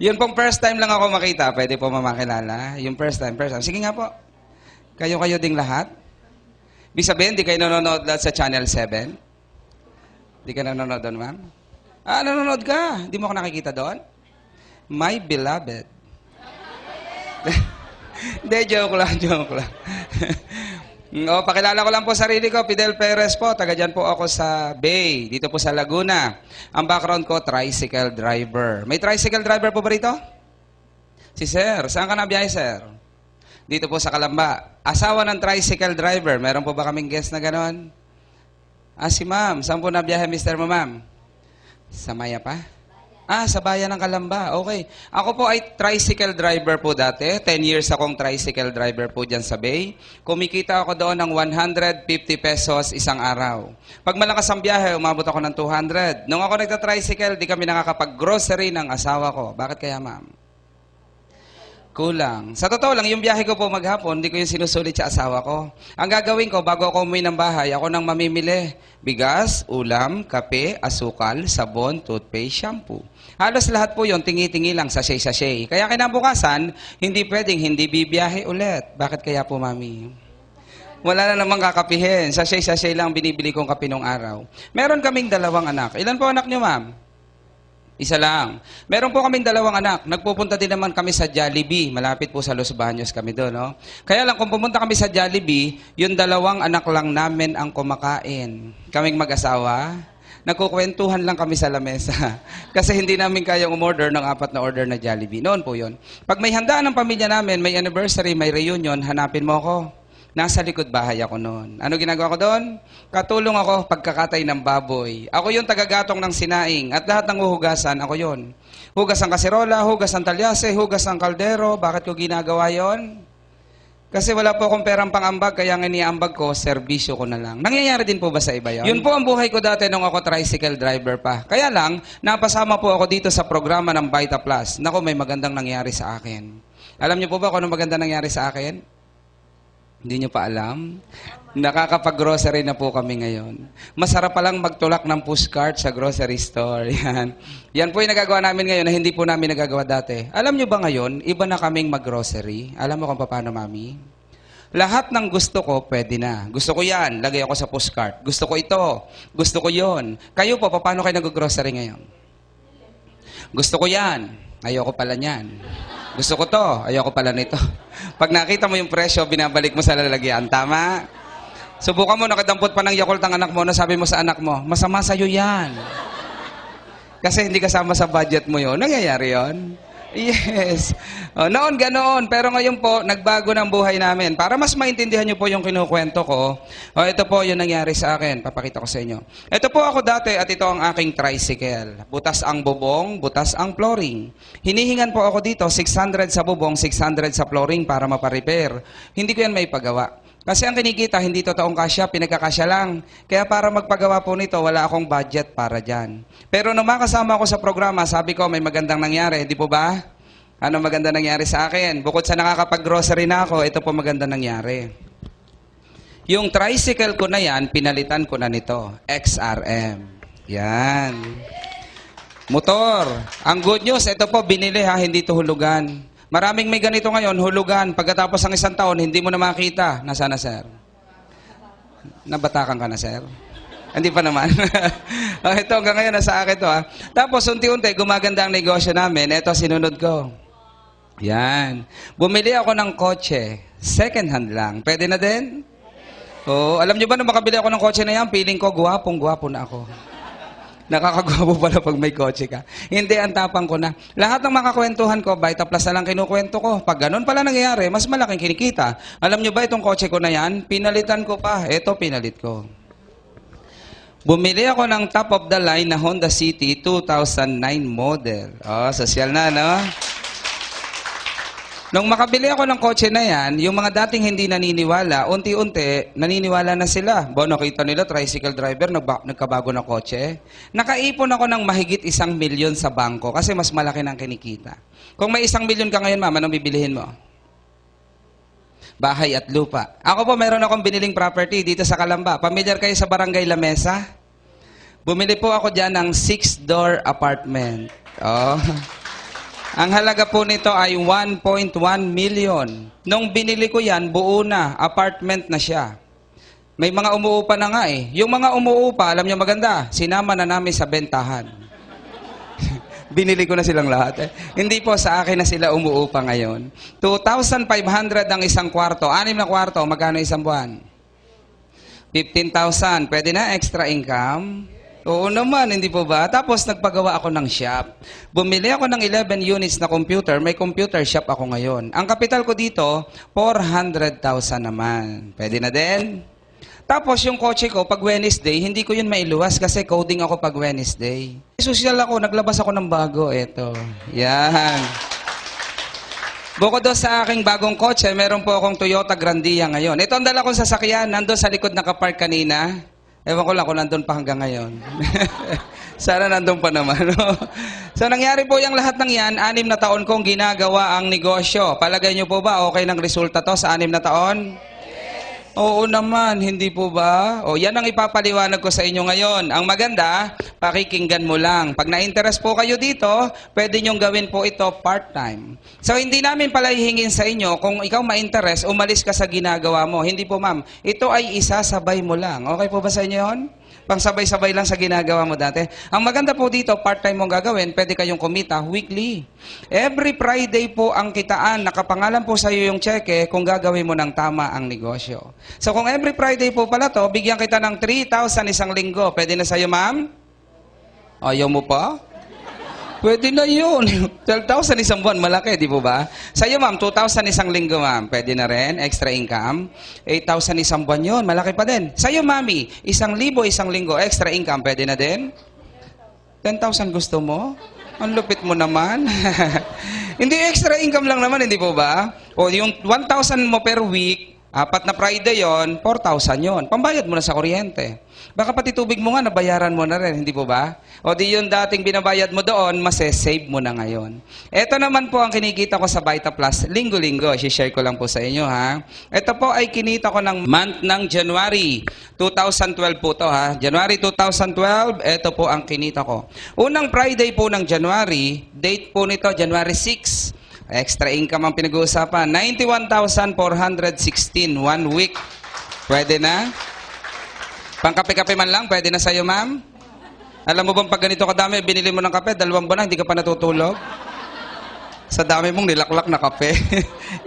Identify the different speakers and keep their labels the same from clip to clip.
Speaker 1: Yun pong first time lang ako makita. Pwede po mamakilala. Yung first time. Sige nga po. Kayo ding lahat. Ibig sabihin, di kayo nanonood lahat sa Channel 7? Di ka nanonood doon, ma'am? Nanonood ka. Di mo ako nakikita doon? My beloved. Hindi, joke lang. Pakilala ko lang po sarili ko. Fidel Perez po. Taga dyan po ako sa Bay. Dito po sa Laguna. Ang background ko, tricycle driver. May tricycle driver po ba rito? Si Sir. Saan ka nabiyahe, Sir? Dito po sa Kalamba. Asawa ng tricycle driver. Meron po ba kaming guest na ganon? Si Ma'am. Saan po nabiyahe, Mr. mo, Ma'am? Sa Maya pa? Sa bayan ng Kalamba. Okay. Ako po ay tricycle driver po dati. 10 years akong tricycle driver po dyan sa Bay. Kumikita ako doon ng 150 pesos isang araw. Pag malakas ang biyahe, umabot ako ng 200. Nung ako nagta-tricycle, di kami nakakapag-grocery ng asawa ko. Bakit kaya, ma'am? Kulang. Sa totoo lang, yung biyahe ko po maghapon, hindi ko yung sinusulit sa asawa ko. Ang gagawin ko, bago ako umuwi ng bahay, ako nang mamimili. Bigas, ulam, kape, asukal, sabon, toothpaste, shampoo. Halos lahat po yun, tingi-tingi lang, sachet-sachet. Kaya kinabukasan, hindi pwedeng hindi bibiyahe ulit. Bakit kaya po, mami? Wala na namang kakapihin. Sachet-sachet lang binibili kong kape nung araw. Meron kaming 2 anak. Ilan po anak nyo, ma'am? Isa lang. Meron po kaming 2 anak. Nagpupunta din naman kami sa Jollibee. Malapit po sa Los Baños kami doon, no? Kaya lang, kung pumunta kami sa Jollibee, yung 2 anak lang namin ang kumakain. Kaming mag-asawa, nagkukwentuhan lang kami sa lamesa. Kasi hindi namin kayang umorder ng 4 na order na Jollibee. Noon po yun. Pag may handaan ng pamilya namin, may anniversary, may reunion, hanapin mo ako. Nasa likod bahay ako noon. Ano ginagawa ko doon? Katulong ako pagkakatay ng baboy. Ako yung tagagatong ng sinaing at lahat ng huhugasan, ako yon. Hugas ng kaserola, hugas ng talyase, hugas ng kaldero. Bakit ko ginagawa yon? Kasi wala po akong perang pangambag, kaya ang iniambag ko, serbisyo ko na lang. Nangyayari din po ba sa iba yon? Yun po ang buhay ko dati nung ako tricycle driver pa. Kaya lang, napasama po ako dito sa programa ng Vita Plus. Naku, may magandang nangyari sa akin. Alam niyo po ba kung ano magandang nangyari sa akin? Hindi nyo pa alam? Nakakapag-grocery na po kami ngayon. Masarap palang magtulak ng pushcart sa grocery store. Yan. Yan po yung nagagawa namin ngayon na hindi po namin nagagawa dati. Alam nyo ba ngayon, iba na kaming mag-grocery? Alam mo kung paano, mami? Lahat ng gusto ko, pwede na. Gusto ko yan, lagay ako sa pushcart. Gusto ko ito, gusto ko yon. Kayo po, paano kayo nag-grocery ngayon? Gusto ko yan, ayoko pala niyan. Gusto ko to, ayoko pala nito. Pag nakita mo yung presyo, binabalik mo sa lalagyan. Tama? Subukan mo, nakadampot pa ng Yakult ang anak mo, na sabi mo sa anak mo, masama sa'yo yan. Kasi hindi kasama sa budget mo yun. Nangyayari yun? Yes. Noon ganoon, pero ngayon po, nagbago ng buhay namin. Para mas maintindihan nyo po yung kinukwento ko, ito po yung nangyari sa akin. Papakita ko sa inyo. Ito po ako dati at ito ang aking tricycle. Butas ang bubong, butas ang flooring. Hinihingan po ako dito, 600 sa bubong, 600 sa flooring para maparepair. Hindi ko yan may pagawa. Kasi ang kinikita, hindi totoong kasya, pinagkakasya lang. Kaya para magpagawa po nito, wala akong budget para dyan. Pero nung makasama ako sa programa, sabi ko, may magandang nangyari, di po ba? Ano maganda nangyari sa akin? Bukod sa nakakapag-grocery na ako, ito po maganda nangyari. Yung tricycle ko na yan, pinalitan ko na nito. XRM. Yan. Motor. Ang good news, ito po, binili ha, hindi to hulugan. Maraming may ganito ngayon, hulugan. Pagkatapos ng 1 taon, hindi mo na makita. Nasaan na, sir? Nabatakan ka na, sir? Hindi pa naman. Ito, hanggang ngayon, nasa akin to, ha? Tapos, unti-unti, gumaganda ang negosyo namin. Ito, sinunod ko. Yan. Bumili ako ng kotse. Second hand lang. Pwede na din? Oo. Alam niyo ba, nung makabili ako ng kotse na yan, feeling ko, guwapong-guwapo na ako. Nakakagwapo pala pag may kotse ka. Hindi, ang tapang ko na. Lahat ng makakwentuhan ko, Vita Plus na lang kinukwento ko. Pag ganun pala nangyayari, mas malaking kinikita. Alam nyo ba itong kotse ko na yan? Pinalitan ko pa. Ito, pinalit ko. Bumili ako ng top of the line na Honda City 2009 model. Social na, no? Nung makabili ako ng kotse na yan, yung mga dating hindi naniniwala, unti-unti, naniniwala na sila. Nakita nila, tricycle driver, nagkabago ng kotse. Nakaipon ako ng mahigit 1 milyon sa bangko kasi mas malaki ng kinikita. Kung may 1 milyon ka ngayon, ma'am, anong bibilihin mo? Bahay at lupa. Ako po, meron akong biniling property dito sa Kalamba. Pamilyar kayo sa Barangay La Mesa? Bumili po ako dyan ng 6-door apartment. Ang halaga po nito ay 1.1 million. Nung binili ko yan, buo na, apartment na siya. May mga umuupa na nga eh. Yung mga umuupa, alam nyo maganda, sinama na namin sa bentahan. Binili ko na silang lahat. Hindi po sa akin na sila umuupa ngayon. 2,500 ang isang kwarto. 6 na kwarto, magkano isang buwan? 15,000. Pwede na extra income? Oo naman, hindi po ba? Tapos nagpagawa ako ng shop. Bumili ako ng 11 units na computer. May computer shop ako ngayon. Ang kapital ko dito, 400,000 naman. Pwede na din? Tapos yung kotse ko, pag Wednesday, hindi ko yun mailuwas kasi coding ako pag Wednesday. Social ako, naglabas ako ng bago. Eto. Yan. Bukod doon sa aking bagong kotse, meron po akong Toyota Grandia ngayon. Ito ang dala kong sasakyan, nandun sa likod nakapark kanina. Ewan ko lang kung nandun pa hanggang ngayon. Sana nandun pa naman. So nangyari po yung lahat ng yan, 6 na taon kong ginagawa ang negosyo. Palagay nyo po ba okay ng resulta to sa 6 na taon? Oo naman, hindi po ba? O yan ang ipapaliwanag ko sa inyo ngayon. Ang maganda, pakikinggan mo lang. Pag na-interest po kayo dito, pwede nyong gawin po ito part-time. So hindi namin pala hihingin sa inyo, kung ikaw ma-interest, umalis ka sa ginagawa mo. Hindi po ma'am, ito ay isasabay mo lang. Okay po ba sa inyo yun? Pangsabay-sabay lang sa ginagawa mo dati. Ang maganda po dito, part-time mong gagawin, pwede kayong kumita weekly. Every Friday po ang kitaan, nakapangalan po sa iyo yung cheque kung gagawin mo ng tama ang negosyo. So kung every Friday po pala to, bigyan kita ng 3,000 isang linggo. Pwede na sa'yo, ma'am? Ayaw mo pa? Pwede na yun. 12,000 isang buwan, malaki, di po ba? Sa'yo, ma'am, 2,000 isang linggo, ma'am. Pwede na rin, extra income. 8,000 isang buwan yun, malaki pa din. Sa'yo, mami, 1,000 isang linggo, extra income, pwede na din? 10,000 gusto mo? Ang lupit mo naman. Hindi, extra income lang naman, hindi po ba? O yung 1,000 mo per week, 4 na Friday yon, 4,000 yon. Pambayad mo na sa kuryente. Baka pati tubig mo nga, nabayaran mo na rin, hindi po ba? O di yung dating binabayad mo doon, masesave mo na ngayon. Ito naman po ang kinikita ko sa Vita Plus, linggo-linggo. I-share ko lang po sa inyo, ha? Ito po ay kinita ko ng month ng January 2012 po to, ha? January 2012, ito po ang kinita ko. Unang Friday po ng January, date po nito, January 6. Extra income ang pinag-uusapan. 91,416, 1 week. Pwede na? Pangkape-kape man lang, pwede na sa'yo, ma'am? Alam mo bang pag ganito kadami, binili mo ng kape, 2 buwan na, hindi ka pa natutulog? Sa dami mong nilaklak na kape.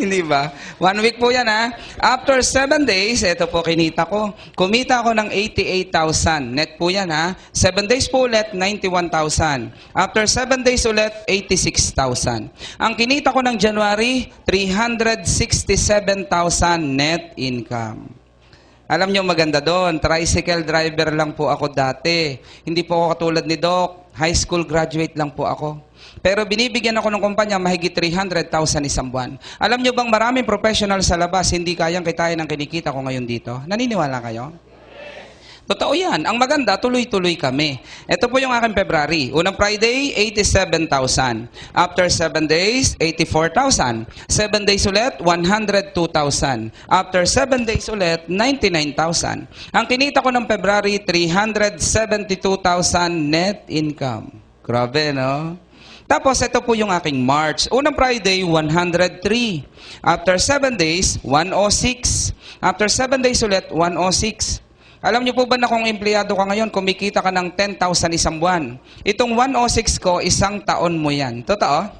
Speaker 1: Hindi ba? 1 week po yan, ha? After 7 days, ito po kinita ko. Kumita ako ng 88,000. Net po yan, ha? 7 days po ulit, 91,000. After 7 days ulit, 86,000. Ang kinita ko ng January, 367,000 net income. Alam nyo, maganda doon. Tricycle driver lang po ako dati. Hindi po ako katulad ni Doc. High school graduate lang po ako. Pero binibigyan ako ng kumpanya mahigit 300,000 isang buwan. Alam nyo bang maraming professional sa labas hindi kayang kitain ang kinikita ko ngayon dito? Naniniwala kayo? Totoo yan. Ang maganda, tuloy-tuloy kami. Ito po yung aking February. Unang Friday, 87,000. After 7 days, 84,000. 7 days ulit, 102,000. After 7 days ulit, 99,000. Ang kinita ko ng February, 372,000 net income. Grabe, no? Tapos, ito po yung aking March. Unang Friday, 103. After 7 days, 106. After 7 days ulit, 106. Alam niyo po ba na kung empleyado ka ngayon, kumikita ka ng 10,000 isang buwan? Itong 106 ko, isang taon mo yan. Totoo?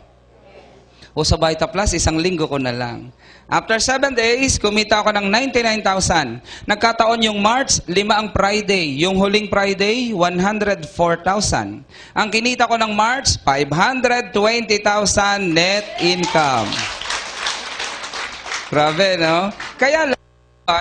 Speaker 1: O sa Vita Plus, isang linggo ko na lang. After 7 days, kumita ako ng 99,000. Nagkataon yung March, 5 ang Friday. Yung huling Friday, 104,000. Ang kinita ko ng March, 520,000 net income. Grabe, no? Kaya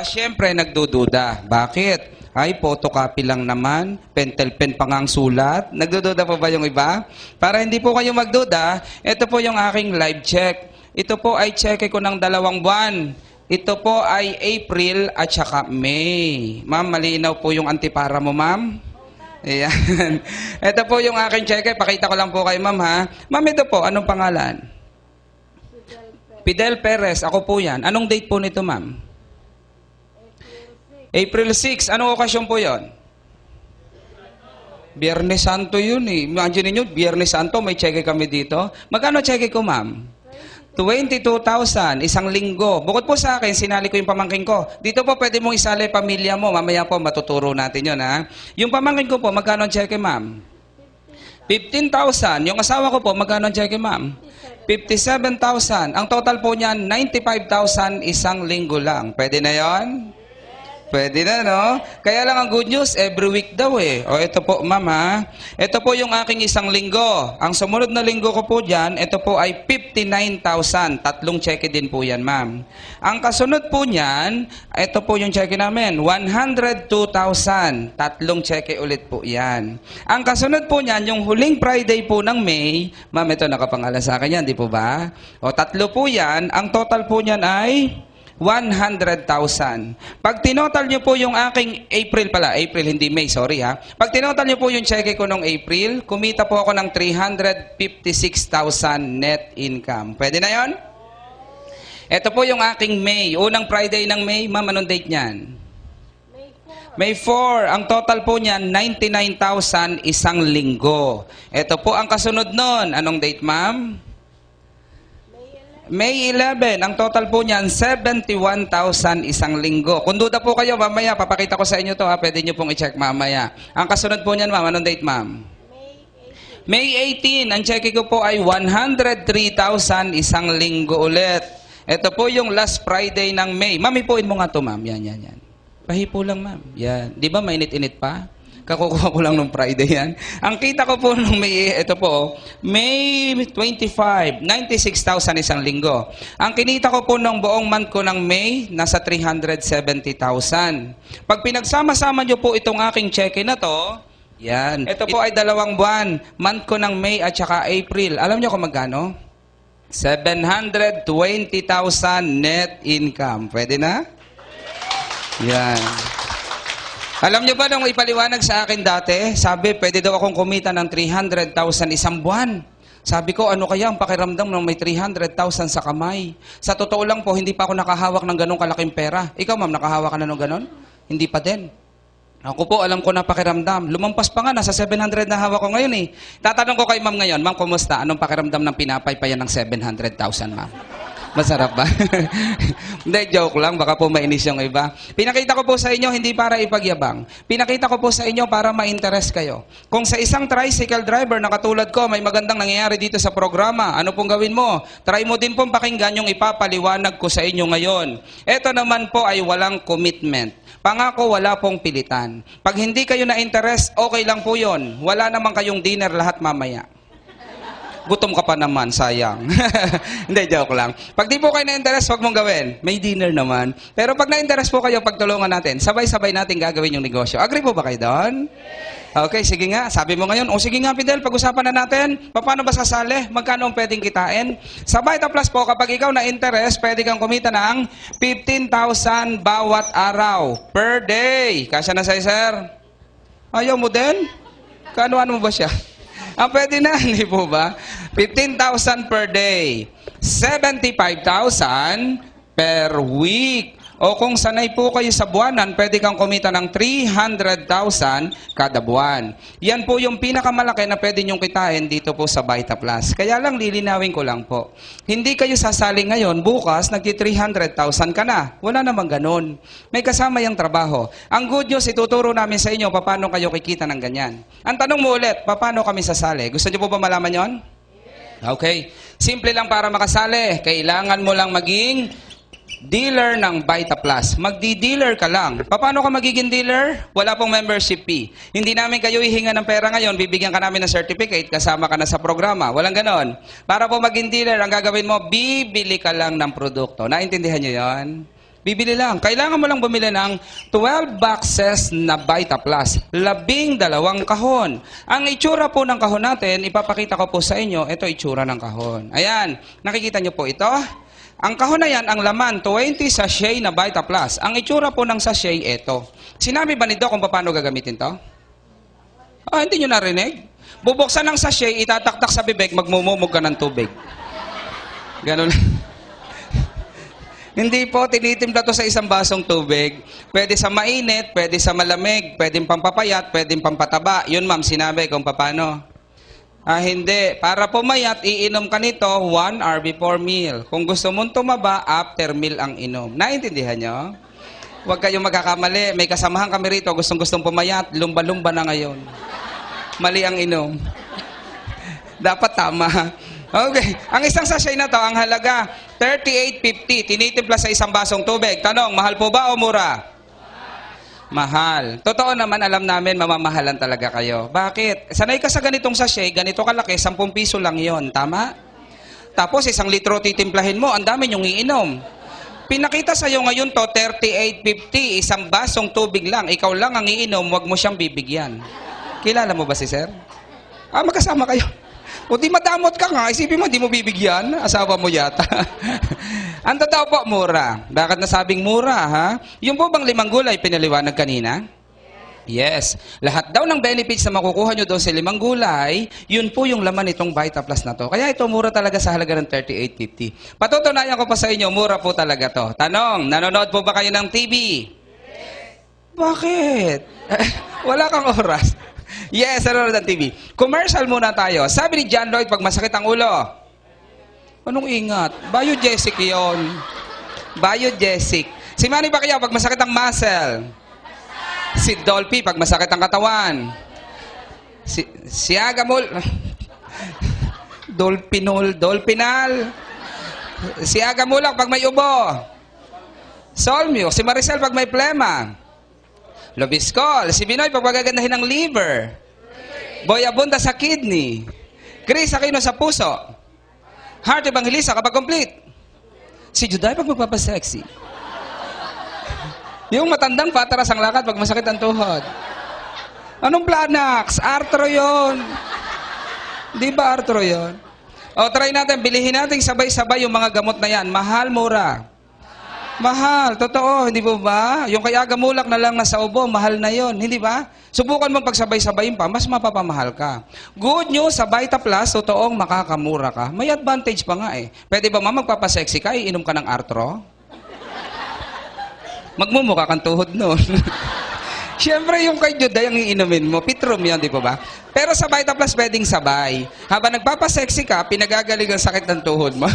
Speaker 1: siyempre nagdududa. Bakit? Ay, photocopy lang naman. Pentel pen pa nga ang sulat. Nagdududa po ba yung iba? Para hindi po kayo magduda, ito po yung aking live check. Ito po ay check ko ng 2 buwan. Ito po ay April at saka May. Ma'am, malinaw po yung antipara mo, ma'am. Ayan. Ito po yung aking check. Pakita ko lang po kay ma'am, ha. Ma'am, ito po. Anong pangalan? Fidel Perez. Ako po yan. Anong date po nito, ma'am? April 6. Anong okasyon po yon? Biyernes Santo yun eh. Imagine niyo, Biyernes Santo, may cheque kami dito. Magkano cheque ko, ma'am? 22,000, isang linggo. Bukod po sa akin, sinali ko yung pamangkin ko. Dito po pwede mong isali pamilya mo. Mamaya po matuturo natin yun, ha? Yung pamangkin ko po, magkano ang cheque, ma'am? 15,000. Yung asawa ko po, magkano ang cheque, ma'am? 57,000. Ang total po niyan, 95,000 isang linggo lang. Pwede na yon? Pwede na, no? Kaya lang ang good news, every week daw eh. O ito po, mama. Ito po yung aking isang linggo. Ang sumunod na linggo ko po dyan, ito po ay 59,000. Tatlong cheque din po yan, ma'am. Ang kasunod po niyan, ito po yung cheque namin, 102,000. Tatlong cheque ulit po yan. Ang kasunod po niyan, yung huling Friday po ng May, ma'am, ito nakapangalan sa akin yan, di po ba? O tatlo po yan. Ang total po niyan ay 100,000. Pag tinotal nyo po yung aking April, hindi May, sorry ha. Pag tinotal nyo po yung cheque ko nung April, kumita po ako ng 356,000 net income. Pwede na yon? Ito po yung aking May. Unang Friday ng May, ma'am, anong date niyan? May 4. Ang total po niyan, 99,000 isang linggo. Ito po ang kasunod nun. Anong date, ma'am? May 11, ang total po niyan, 71,000 isang linggo. Kung duda po kayo, mamaya, papakita ko sa inyo to ha, pwede nyo pong i-check mamaya. Ang kasunod po niyan, ma'am, anong date, ma'am? May 18, ang cheque ko po ay 103,000 isang linggo ulit. Ito po yung last Friday ng May. Ma'am, ipuin mo nga to, ma'am. Yan. Pahipo lang, ma'am. Yan. Di ba mainit-init pa? Kakukuha ko lang nung Friday yan. Ang kita ko po nung ito po, May 25, 96,000 isang linggo. Ang kinita ko po nung buong month ko ng May, nasa 370,000. Pag pinagsama-sama nyo po itong aking cheque na to, yan. Ito po ay 2 buwan. Month ko ng May at saka April. Alam nyo kung magkano? 720,000 net income. Pwede na? Yan. Alam niyo ba nung ipaliwanag sa akin dati, sabi, pwede daw akong kumita ng 300,000 isang buwan. Sabi ko, ano kaya ang pakiramdam ng may 300,000 sa kamay? Sa totoo lang po, hindi pa ako nakahawak ng ganong kalaking pera. Ikaw, ma'am, nakahawak ka na ng ganon? Hindi pa din. Ako po, alam ko na pakiramdam. Lumampas pa nga, nasa 700 na hawak ko ngayon eh. Tatanong ko kay ma'am ngayon, ma'am, kumusta? Anong pakiramdam ng pinapaypayan ng 700,000, ma'am? Masarap ba? Hindi, joke lang. Baka po mainis yung iba. Pinakita ko po sa inyo, hindi para ipagyabang. Pinakita ko po sa inyo para ma-interest kayo. Kung sa isang tricycle driver na katulad ko, may magandang nangyayari dito sa programa, ano pong gawin mo? Try mo din pong pakinggan yung ipapaliwanag ko sa inyo ngayon. Ito naman po ay walang commitment. Pangako, wala pong pilitan. Pag hindi kayo na-interest, okay lang po yon. Wala naman kayong dinner lahat mamaya. Gutom ka pa naman, sayang. Hindi, joke lang. Pag di po kayo na-interest, huwag mong gawin. May dinner naman. Pero pag na-interest po kayo, pagtulungan natin, sabay-sabay natin gagawin yung negosyo. Agree po ba kayo doon? Okay, sige nga. Sabi mo ngayon, sige nga, Fidel, pag-usapan na natin. Paano ba sasali? Magkano ang pwedeng kitain? Sa Vita Plus po, kapag ikaw na-interest, pwede kang kumita ng 15,000 bawat araw per day. Kasya na sa'yo, sir? Ayaw mo din? Kaano-ano mo ba siya? Pwede na, hindi po ba? 15,000 per day. 75,000 per week. O kung sanay po kayo sa buwanan, pwede kang kumita ng 300,000 kada buwan. Yan po yung pinakamalaki na pwede nyong kitain dito po sa Vita Plus. Kaya lang, lilinawin ko lang po. Hindi kayo sasali ngayon, bukas, nagti-300,000 ka na. Wala namang ganun. May kasama yung trabaho. Ang good news, ituturo namin sa inyo paano kayo kikita ng ganyan. Ang tanong mo ulit, paano kami sasali? Gusto niyo po ba malaman yon? Okay. Simple lang para makasali. Kailangan mo lang maging dealer ng Vita Plus. Magdi-dealer ka lang. Paano ka magiging dealer? Wala pong membership fee. Hindi namin kayo hihinga ng pera ngayon, bibigyan ka namin ng certificate, kasama ka na sa programa. Walang ganon. Para po maging dealer, ang gagawin mo, bibili ka lang ng produkto. Naintindihan nyo yon? Bibili lang. Kailangan mo lang bumili ng 12 boxes na Vita Plus. 12 kahon. Ang itsura po ng kahon natin, ipapakita ko po sa inyo, ito itsura ng kahon. Ayan. Nakikita nyo po ito? Ang kahon na yan, ang laman, 20 sachet na Vita Plus. Ang itsura po ng sachet, ito. Sinabi ba nito kung paano gagamitin to? Hindi nyo narinig? Bubuksan ng sachet, itataktak sa bibig, magmumumog ka ng tubig. Ganun. Hindi po, tinitimpla to sa isang basong tubig. Pwede sa mainit, pwede sa malamig, pwedeng pampapayat, pwedeng pampataba. Yun ma'am, sinabi kung paano. Hindi. Para pumayat, iinom ka nito 1 hour before meal. Kung gusto mong tumaba, after meal ang inom. Naintindihan nyo? Huwag kayong magkakamali. May kasamahan kami rito, gustong pumayat, lumba-lumba na ngayon. Mali ang inom. Dapat tama. Okay. Ang isang sachet na to, ang halaga, 38.50. Tinitimpla sa isang basong tubig. Tanong, mahal po ba o mura? Mahal. Totoo naman, alam namin, mamamahalan talaga kayo. Bakit? Sanay ka sa ganitong sachet, ganito kalaki, 10 piso lang yon. Tama? Tapos, 1 litro titimplahin mo, ang dami niyong iinom. Pinakita sa'yo ngayon to, 38.50. Isang basong tubig lang. Ikaw lang ang iinom, wag mo siyang bibigyan. Kilala mo ba si sir? Magkasama kayo. O di madamot ka nga, isipin mo, di mo bibigyan, asawa mo yata. Ang totoo po, mura. Bakit nasabing mura, ha? Yung po bang 5 gulay, pinaliwanag kanina? Yes. Lahat daw ng benefits na makukuha nyo doon sa 5 gulay, yun po yung laman itong Vita Plus na to. Kaya ito, mura talaga sa halaga ng 38.50. Patutunayan ko pa sa inyo, mura po talaga to. Tanong, nanonood po ba kayo ng TV? Bakit? Wala kang oras. Yes, nanonood ng TV. Commercial muna tayo. Sabi ni John Lloyd, pag masakit ang ulo. Anong ingat? Biogesic yon. Biogesic. Si Manny Pacquiao, pag masakit ang muscle. Si Dolphy, pag masakit ang katawan. Si Agamul. Dolphinal. Si Agamulak, pag may ubo. Solmio. Si Maricel, pag may plema. Lobiscol. Si Binoy, pag magagandahin ng liver. Boy Abunda sa kidney. Chris Aquino sa puso. Heart Evangelista kapag complete. Si Juday, pag magpapasexy. Yung matandang pataras ang lakad pag masakit ang tuhod. Anong Planax? Arthro yun. Di ba Arthro yun? O, try natin. Bilihin natin sabay-sabay yung mga gamot na yan. Mahal, mura. Mahal, totoo, hindi po ba? Yung kaya gamulak na lang nasa ubo, mahal na yon, hindi ba? Subukan mo pagsabay-sabayin pa, mas mapapamahal ka. Good news, sa Vita Plus, totoong makakamura ka. May advantage pa nga eh. Pwede ba magpapasexy ka, iinom ka ng Arthro? Magmumukha kang tuhod nun. Siyempre, yung kay Juday ang iinumin mo, Pitrum yan, di po ba? Pero sa Vita Plus, pwedeng sabay. Habang nagpapasexy ka, pinagagaling ang sakit ng tuhod mo.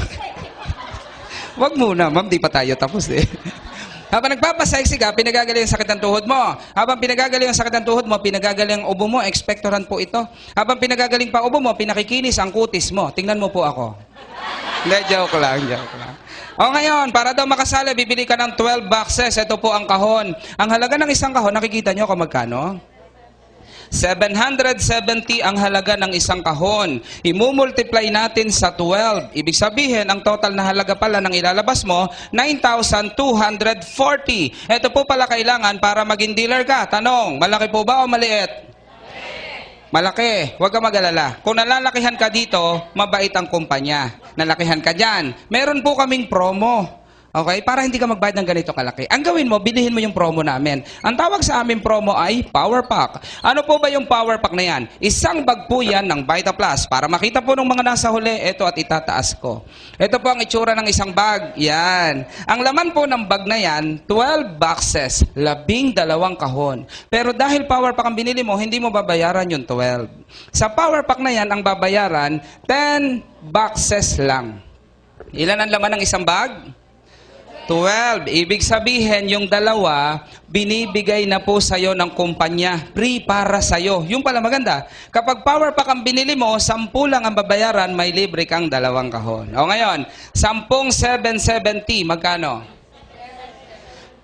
Speaker 1: Wag muna, ma'am, di pa tayo tapos eh. Habang nagpapasexy ka, pinagagaling ang sakit ng tuhod mo. Habang pinagagaling ang sakit ng tuhod mo, pinagagaling ang ubo mo, expectorant po ito. Habang pinagagaling pa ubo mo, pinakikinis ang kutis mo. Tingnan mo po ako. Hindi, joke lang. O ngayon, para daw makasali, bibili ka ng 12 boxes. Ito po ang kahon. Ang halaga ng isang kahon, nakikita nyo kung magkano? 770 ang halaga ng isang kahon. Imumultiply natin sa 12. Ibig sabihin, ang total na halaga pala ng ilalabas mo, 9,240. Ito po pala kailangan para maging dealer ka. Tanong, malaki po ba o maliit? Malaki. Huwag ka mag-alala. Kung nalalakihan ka dito, mabait ang kumpanya. Nalakihan ka dyan. Meron po kaming promo. Okay? Para hindi ka magbayad ng ganito kalaki. Ang gawin mo, bilihin mo yung promo namin. Ang tawag sa aming promo ay Power Pack. Ano po ba yung Power Pack na yan? Isang bag po yan ng Vita Plus. Para makita po ng mga nasa huli, ito at itataas ko. Ito po ang itsura ng isang bag. Yan. Ang laman po ng bag na yan, 12 boxes, 12 kahon. Pero dahil Power Pack ang binili mo, hindi mo babayaran yung 12. Sa Power Pack na yan, ang babayaran, 10 boxes lang. Ilan ang laman ng isang bag? 12. Ibig sabihin, yung dalawa, binibigay na po sa'yo ng kumpanya. Free para sa'yo. Yung pala maganda. Kapag Power Pack ang binili mo, 10 lang ang babayaran, may libre kang 2 kahon. O ngayon, 10 770, magkano?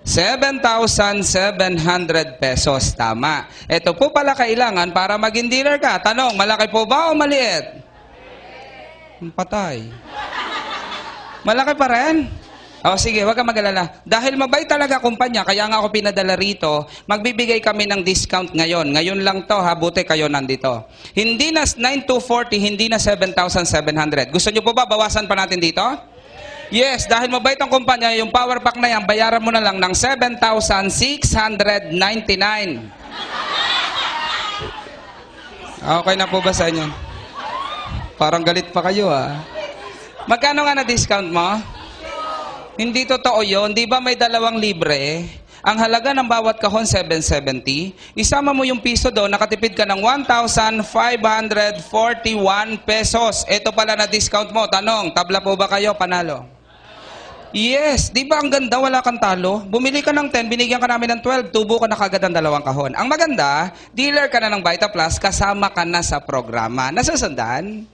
Speaker 1: 7,700 pesos. Tama. Ito po pala kailangan para maging dealer ka. Tanong, malaki po ba o maliit? Patay. Malaki pa rin? O sige, huwag kang mag-alala. Dahil mabait talaga kumpanya, kaya nga ako pinadala rito, magbibigay kami ng discount ngayon. Ngayon lang to ha, buti kayo nandito. Hindi na 9,240, hindi na 7,700. Gusto nyo po ba bawasan pa natin dito? Yes, dahil mabait ang kumpanya, yung Power Pack na yan, bayaran mo na lang ng 7,699. Okay na po ba sa inyo? Parang galit pa kayo ah. Magkano nga na discount mo? Hindi totoo yun. Di ba may dalawang libre? Ang halaga ng bawat kahon, 770. Isama mo yung piso doon, nakatipid ka ng 1,541 pesos. Ito pala na discount mo. Tanong, tabla po ba kayo? Panalo. Yes, di ba ang ganda, wala kang talo? Bumili ka ng 10, binigyan ka namin ng 12, tubo ka na kagad ng dalawang kahon. Ang maganda, dealer ka na ng Vita Plus, kasama ka na sa programa. Nasusundan?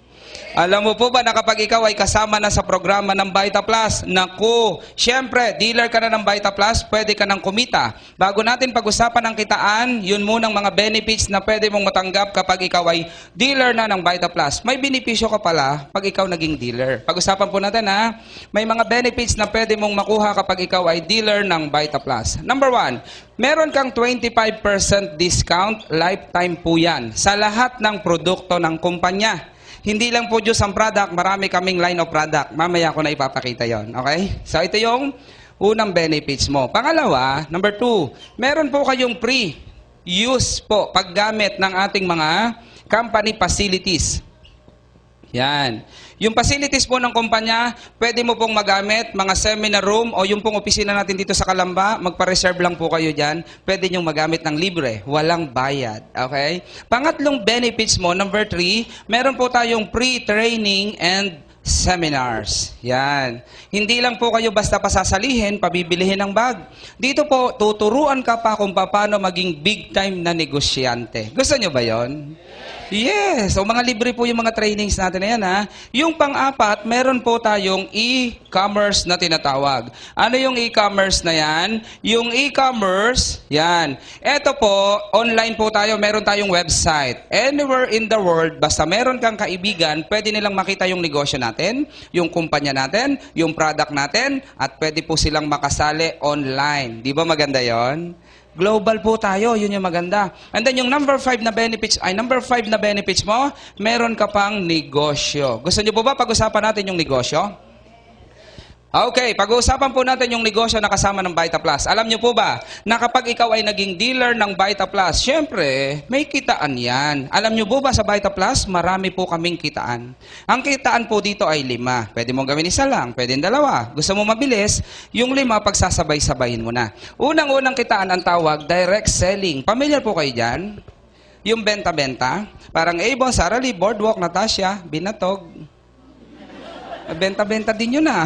Speaker 1: Alam mo po ba na kapag ikaw ay kasama na sa programa ng Vita Plus, naku, syempre, dealer ka na ng Vita Plus, pwede ka nang kumita. Bago natin pag-usapan ang kitaan, yun munang mga benefits na pwede mong matanggap kapag ikaw ay dealer na ng Vita Plus. May benepisyo ka pala pag ikaw naging dealer. Pag-usapan po natin ha, may mga benefits na pwede mong makuha kapag ikaw ay dealer ng Vita Plus. Number 1, meron kang 25% discount, lifetime po yan, sa lahat ng produkto ng kumpanya. Hindi lang po Diyos ang product, marami kaming line of product. Mamaya ko na ipapakita yon. Okay? So ito yung unang benefits mo. Pangalawa, number 2, meron po kayong free use po paggamit ng ating mga company facilities. Yan. Yung facilities po ng kumpanya, pwede mo pong magamit, mga seminar room o yung pong opisina natin dito sa Calamba, magpa-reserve lang po kayo dyan, pwede nyo magamit ng libre, walang bayad. Okay? Pangatlong benefits mo, number 3, meron po tayong pre-training and seminars. Yan. Hindi lang po kayo basta pasasalihin, pabibilihin ng bag. Dito po, tuturuan ka pa kung paano maging big time na negosyante. Gusto nyo ba yon? Yes. O mga libre po yung mga trainings natin na yan ha. Yung pang-apat, meron po tayong e-commerce na tinatawag. Ano yung e-commerce na yan? Yung e-commerce, yan. Ito po, online po tayo, meron tayong website. Anywhere in the world, basta meron kang kaibigan, pwede nilang makita yung negosyo natin, yung kumpanya natin, yung product natin, at pwede po silang makasali online. Di ba maganda yon? Global po tayo, yun yung maganda. And then yung number 5 na benefits mo, meron ka pang negosyo. Gusto niyo po ba pag-usapan natin yung negosyo? Okay, pag-uusapan po natin yung negosyo na kasama ng Vita Plus. Alam niyo po ba na kapag ikaw ay naging dealer ng Vita Plus, syempre, may kitaan yan. Alam niyo po ba sa Vita Plus, marami po kaming kitaan. Ang kitaan po dito ay 5. Pwede mong gawin isa lang, pwede 2. Gusto mo mabilis, yung 5 pagsasabay-sabayin mo na. Unang-unang kitaan ang tawag, direct selling. Familiar po kayo dyan? Yung benta-benta. Parang Avon, Sara Lee, Boardwalk, Natasha, Binatog. Benta-benta din yun ah.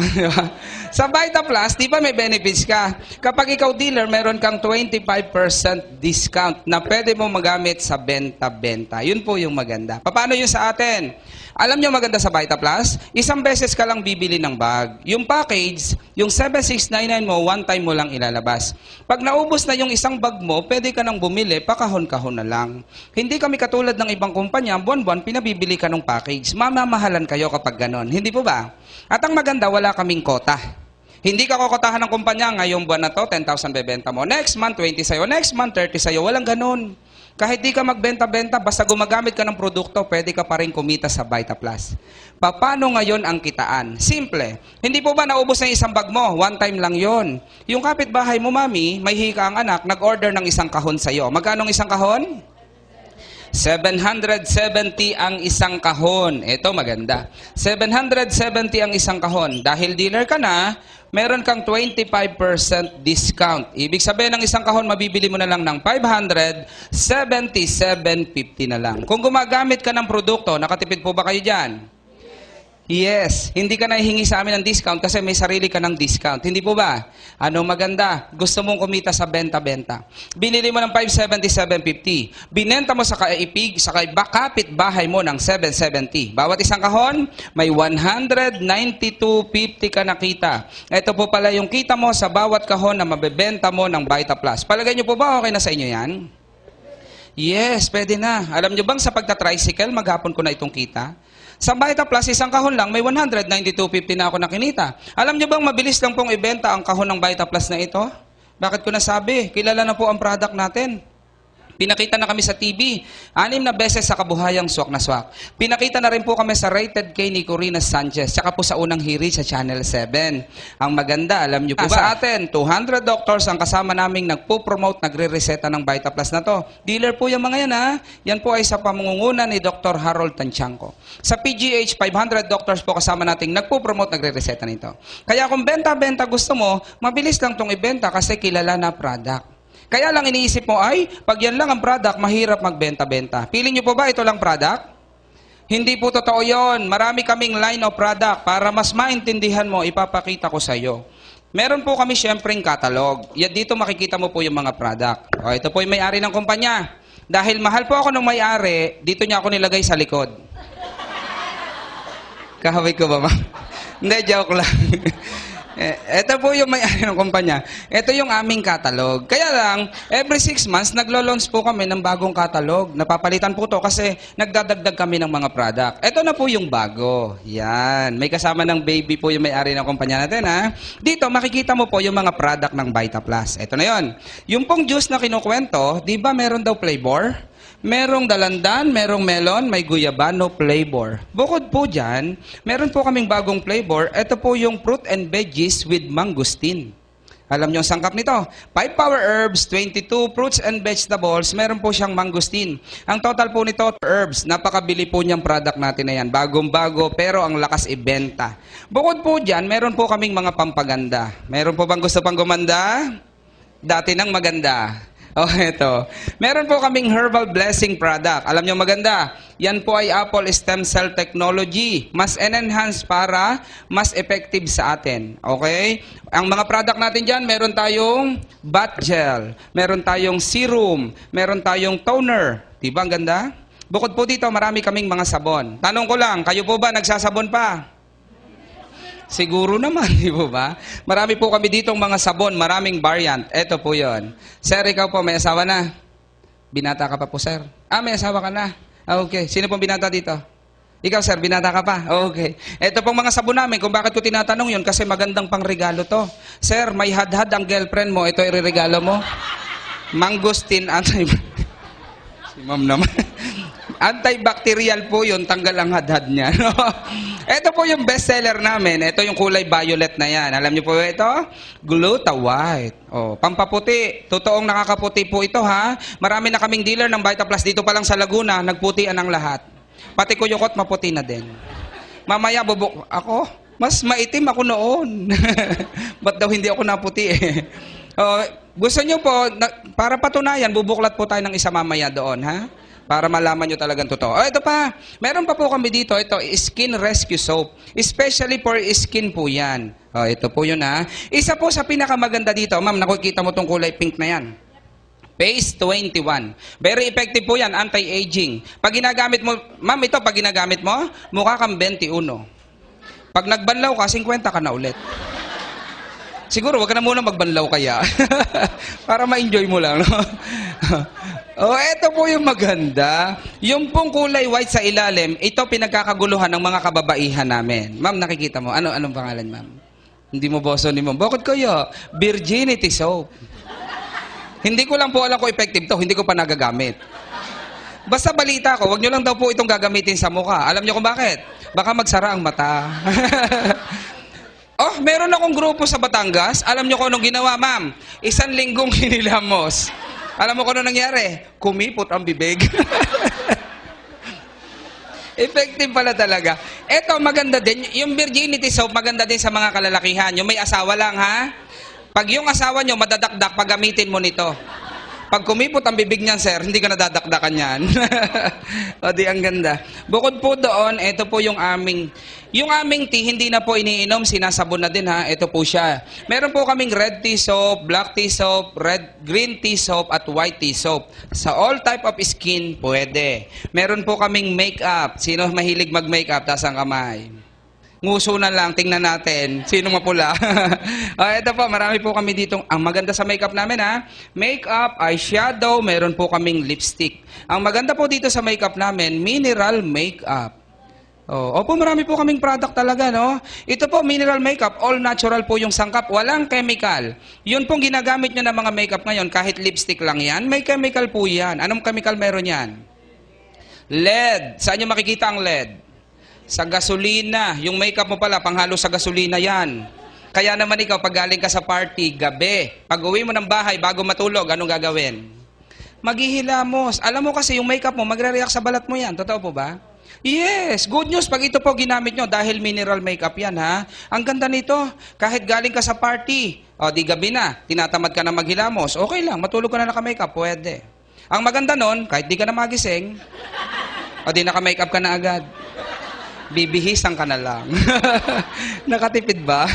Speaker 1: Sa Vita Plus, di ba may benefits ka? Kapag ikaw dealer, meron kang 25% discount na pwede mo magamit sa benta-benta. Yun po yung maganda. Paano yun sa atin? Alam nyo maganda sa Vita Plus? Isang beses ka lang bibili ng bag. Yung package, yung 7699 mo, one time mo lang ilalabas. Pag naubos na yung isang bag mo, pwede ka nang bumili, pakahon-kahon na lang. Hindi kami katulad ng ibang kumpanya, buwan-buwan, pinabibili ka ng package. Mamamahalan kayo kapag ganon. Hindi po ba? At ang maganda, wala kaming kota. Hindi ka kokotahan ng kumpanya, ngayong buwan na to, 10,000 bebenta mo. Next month, 20 sa'yo. Next month, 30 sa'yo. Walang ganon. Kahit di ka magbenta-benta, basta gumagamit ka ng produkto, pwede ka pa rin kumita sa Vita Plus. Paano ngayon ang kitaan? Simple. Hindi po ba naubos na isang bag mo? One time lang yon. Yung kapitbahay mo, mami, may hika ang anak, nag-order ng isang kahon sa'yo. Magkano ang isang kahon? 770 ang isang kahon. Ito maganda. 770 ang isang kahon. Dahil dealer ka na, meron kang 25% discount. Ibig sabihin ng isang kahon, mabibili mo na lang ng 577.50 na lang. Kung gumagamit ka ng produkto, nakatipid po ba kayo dyan? Yes, hindi ka nahihingi sa amin ng discount kasi may sarili ka ng discount. Hindi po ba? Ano maganda? Gusto mong kumita sa benta-benta. Binili mo ng 577.50. Binenta mo sa kaipig, sa kapit-bahay mo ng 770. Bawat isang kahon, may 192.50 ka nakita. Ito po pala yung kita mo sa bawat kahon na mabebenta mo ng Vita Plus. Palagay niyo po ba okay na sa inyo yan? Yes, pwede na. Alam niyo bang sa pagta-tricycle, maghapon ko na itong kita? Sa Vita Plus, isang kahon lang, may 192.50 na ako nakinita. Alam niyo bang mabilis lang pong ibenta ang kahon ng Vita Plus na ito? Bakit ko nasabi? Kilala na po ang product natin. Pinakita na kami sa TV, 6 na beses sa kabuhayang swak na swak. Pinakita na rin po kami sa Rated K ni Corina Sanchez, tsaka po sa unang hiri sa Channel 7. Ang maganda, alam nyo po ba? Sa atin, 200 doctors ang kasama naming nagpo-promote, nagre-reseta ng Vita Plus na to. Dealer po yung mga yan ha. Yan po ay sa pamunguna ni Dr. Harold Tanchanco. Sa PGH, 500 doctors po kasama nating nagpo-promote, nagre-reseta nito. Kaya kung benta-benta gusto mo, mabilis lang tong ibenta kasi kilala na product. Kaya lang iniisip mo ay, pag yan lang ang product, mahirap magbenta-benta. Feeling nyo po ba ito lang product? Hindi po totoo yon. Marami kaming line of product. Para mas maintindihan mo, ipapakita ko sa iyo. Meron po kami syempreng catalog. Yan dito makikita mo po yung mga product. O, ito po yung may-ari ng kumpanya. Dahil mahal po ako ng may-ari, dito niya ako nilagay sa likod. Kahaway ko ba, ma'am? Hindi, joke lang. Ito po yung may-ari ng kumpanya. Ito yung aming catalog. Kaya lang, every 6 months, naglo-launch po kami ng bagong catalog. Napapalitan po to kasi nagdadagdag kami ng mga product. Ito na po yung bago. Yan. May kasama ng baby po yung may-ari ng kumpanya natin, ha? Dito, makikita mo po yung mga product ng Vita Plus. Ito na yon. Yung pong juice na kinukwento, di ba meron daw flavor? Merong dalandan, merong melon, may guyabano flavor. Bukod po dyan, meron po kaming bagong flavor. Ito po yung fruit and veggies with mangosteen. Alam niyo ang sangkap nito? 5 power herbs, 22 fruits and vegetables, meron po siyang mangosteen. Ang total po nito, herbs, napakabili po niyang product natin na yan. Bagong-bago, pero ang lakas ibenta. Bukod po dyan, meron po kaming mga pampaganda. Meron po bang gusto pang gumanda? Dati nang maganda. Oh, eto. Meron po kaming herbal blessing product. Alam nyo maganda, yan po ay Apple stem cell technology. Mas enhance para mas effective sa atin. Okay? Ang mga product natin dyan, meron tayong bath gel, meron tayong serum, meron tayong toner. Diba ang ganda? Bukod po dito, marami kaming mga sabon. Tanong ko lang, kayo po ba nagsasabon pa? Siguro naman, di ba ba? Marami po kami ditong mga sabon, maraming variant. Ito po yon. Sir, ikaw po, may asawa na? Binata ka pa po, sir? May asawa ka na? Okay. Sino pong binata dito? Ikaw, sir, binata ka pa? Okay. Ito pong mga sabon namin, kung bakit ko tinatanong yun, kasi magandang pangregalo to. Sir, may hadhad ang girlfriend mo, ito ireregalo mo. Mangosteen, si ma'am naman. Antibacterial po yun, tanggal ang hadhad niya. No? Ito po yung bestseller namin. Ito yung kulay violet na yan. Alam niyo po ito? Gluta White. Oh, pampaputi. Totoong nakakaputi po ito ha. Marami na kaming dealer ng Vita Plus dito pa lang sa Laguna. Nagputian ang lahat. Pati kuyukot maputi na din. Mamaya bubuk ako. Mas maitim ako noon. Ba't daw hindi ako naputi eh? Oh, gusto niyo po, para patunayan, bubuklat po tayo ng isa mamaya doon ha. Para malaman nyo talagang totoo. Ito pa. Meron pa po kami dito. Ito, Skin Rescue Soap. Especially for skin po yan. Ito po yun ha. Isa po sa pinakamaganda dito. Ma'am, nakikita mo tong kulay pink na yan. Phase 21. Very effective po yan. Anti-aging. Pag ginagamit mo, ma'am, ito, pag ginagamit mo, mukha kang 21. Pag nagbanlaw ka, 50 ka na ulit. Siguro, wag ka na muna magbanlaw kaya. Para ma-enjoy mo lang. No? Eto po yung maganda. Yung pong kulay white sa ilalim, ito pinagkakaguluhan ng mga kababaihan namin. Ma'am, nakikita mo. Anong pangalan, ma'am? Hindi mo boso ni ma'am. Bakit kayo? Virginity soap. Hindi ko lang po alam kung effective to. Hindi ko pa nagagamit. Basta balita ko, wag nyo lang daw po itong gagamitin sa mukha. Alam nyo kung bakit? Baka magsara ang mata. Meron akong grupo sa Batangas. Alam nyo kung anong ginawa, ma'am? 1 linggong kinilamos. Alam mo kung ano nangyari? Kumipot ang bibig. Effective pala talaga. Ito, maganda din. Yung virginity soap, maganda din sa mga kalalakihan. Yung may asawa lang, ha? Pag yung asawa nyo madadakdak, paggamitin mo nito. Pag kumipot ang bibig niyan, sir, hindi ka nadadakdakan yan. O di, ang ganda. Bukod po doon, ito po yung aming tea, hindi na po iniinom, sinasabon na din ha. Ito po siya. Meron po kaming red tea soap, black tea soap, green tea soap, at white tea soap. Sa all type of skin, pwede. Meron po kaming makeup. Sino mahilig mag-makeup? Taas ang kamay. Nguso na lang, tingnan natin. Sino mapula? Ito po, marami po kami dito. Ang maganda sa makeup namin ha, makeup, eyeshadow, meron po kaming lipstick. Ang maganda po dito sa makeup namin, mineral makeup. Oh, opo, marami po kaming product talaga, no? Ito po, mineral makeup, all natural po yung sangkap, walang chemical. Yun pong ginagamit nyo ng mga makeup ngayon, kahit lipstick lang yan, may chemical po yan. Anong chemical meron yan? LED. Saan nyo makikita ang LED? Sa gasolina. Yung makeup mo pala, panghalo sa gasolina yan. Kaya naman ikaw, pag galing ka sa party, gabi, pag uwi mo ng bahay, bago matulog, anong gagawin? Maghihilamos. Alam mo kasi, yung makeup mo, magre-react sa balat mo yan. Totoo po ba? Yes, good news pag ito po ginamit nyo dahil mineral makeup yan ha. Ang ganda nito, kahit galing ka sa party, o di gabi na, tinatamad ka na maghilamos, okay lang, matulog ka na naka-makeup, pwede. Ang maganda nun, kahit di ka na magising, o di naka-makeup ka na agad. Bibihisan ka na lang. Nakatipid ba?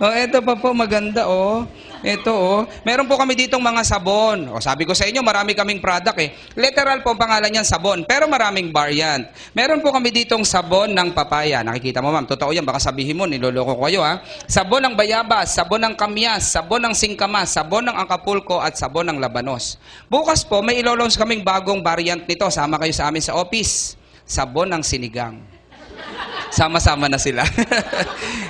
Speaker 1: O eto pa po, maganda oh. Ito oh. Meron po kami ditong mga sabon. O sabi ko sa inyo, marami kaming product eh. Literal po ang pangalan niyan, sabon. Pero maraming variant. Meron po kami ditong sabon ng papaya. Nakikita mo ma'am, totoo yan. Baka sabihin mo, niloloko ko kayo ha. Sabon ng bayabas, sabon ng kamyas, sabon ng singkamas, sabon ng Acapulco at sabon ng labanos. Bukas po, may ilolons kaming bagong variant nito. Sama kayo sa amin sa office. Sabon ng sinigang. Sama-sama na sila.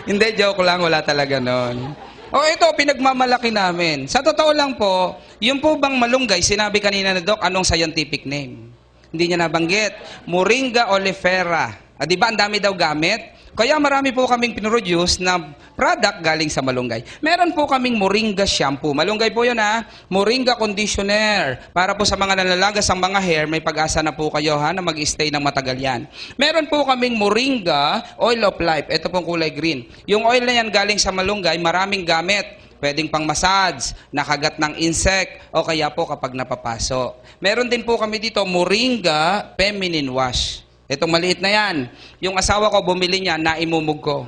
Speaker 1: Hindi, joke lang. Wala talaga nun. O ito, pinagmamalaki namin. Sa totoo lang po, yung po bang malunggay, sinabi kanina na Doc, anong scientific name? Hindi niya nabanggit. Moringa oleifera. Di ba, ang dami daw gamit? Kaya marami po kaming pinroduce na product galing sa malunggay. Meron po kaming moringa shampoo. Malunggay po yun ha. Moringa conditioner. Para po sa mga nalalagas ang mga hair, may pag-asa na po kayo ha na mag-stay ng matagal yan. Meron po kaming moringa oil of life. Ito pong kulay green. Yung oil na yan galing sa malunggay, maraming gamit. Pwedeng pang massage, nakagat ng insect, o kaya po kapag napapaso. Meron din po kami dito, moringa feminine wash. Itong maliit na yan. Yung asawa ko bumili niya, naimumog ko.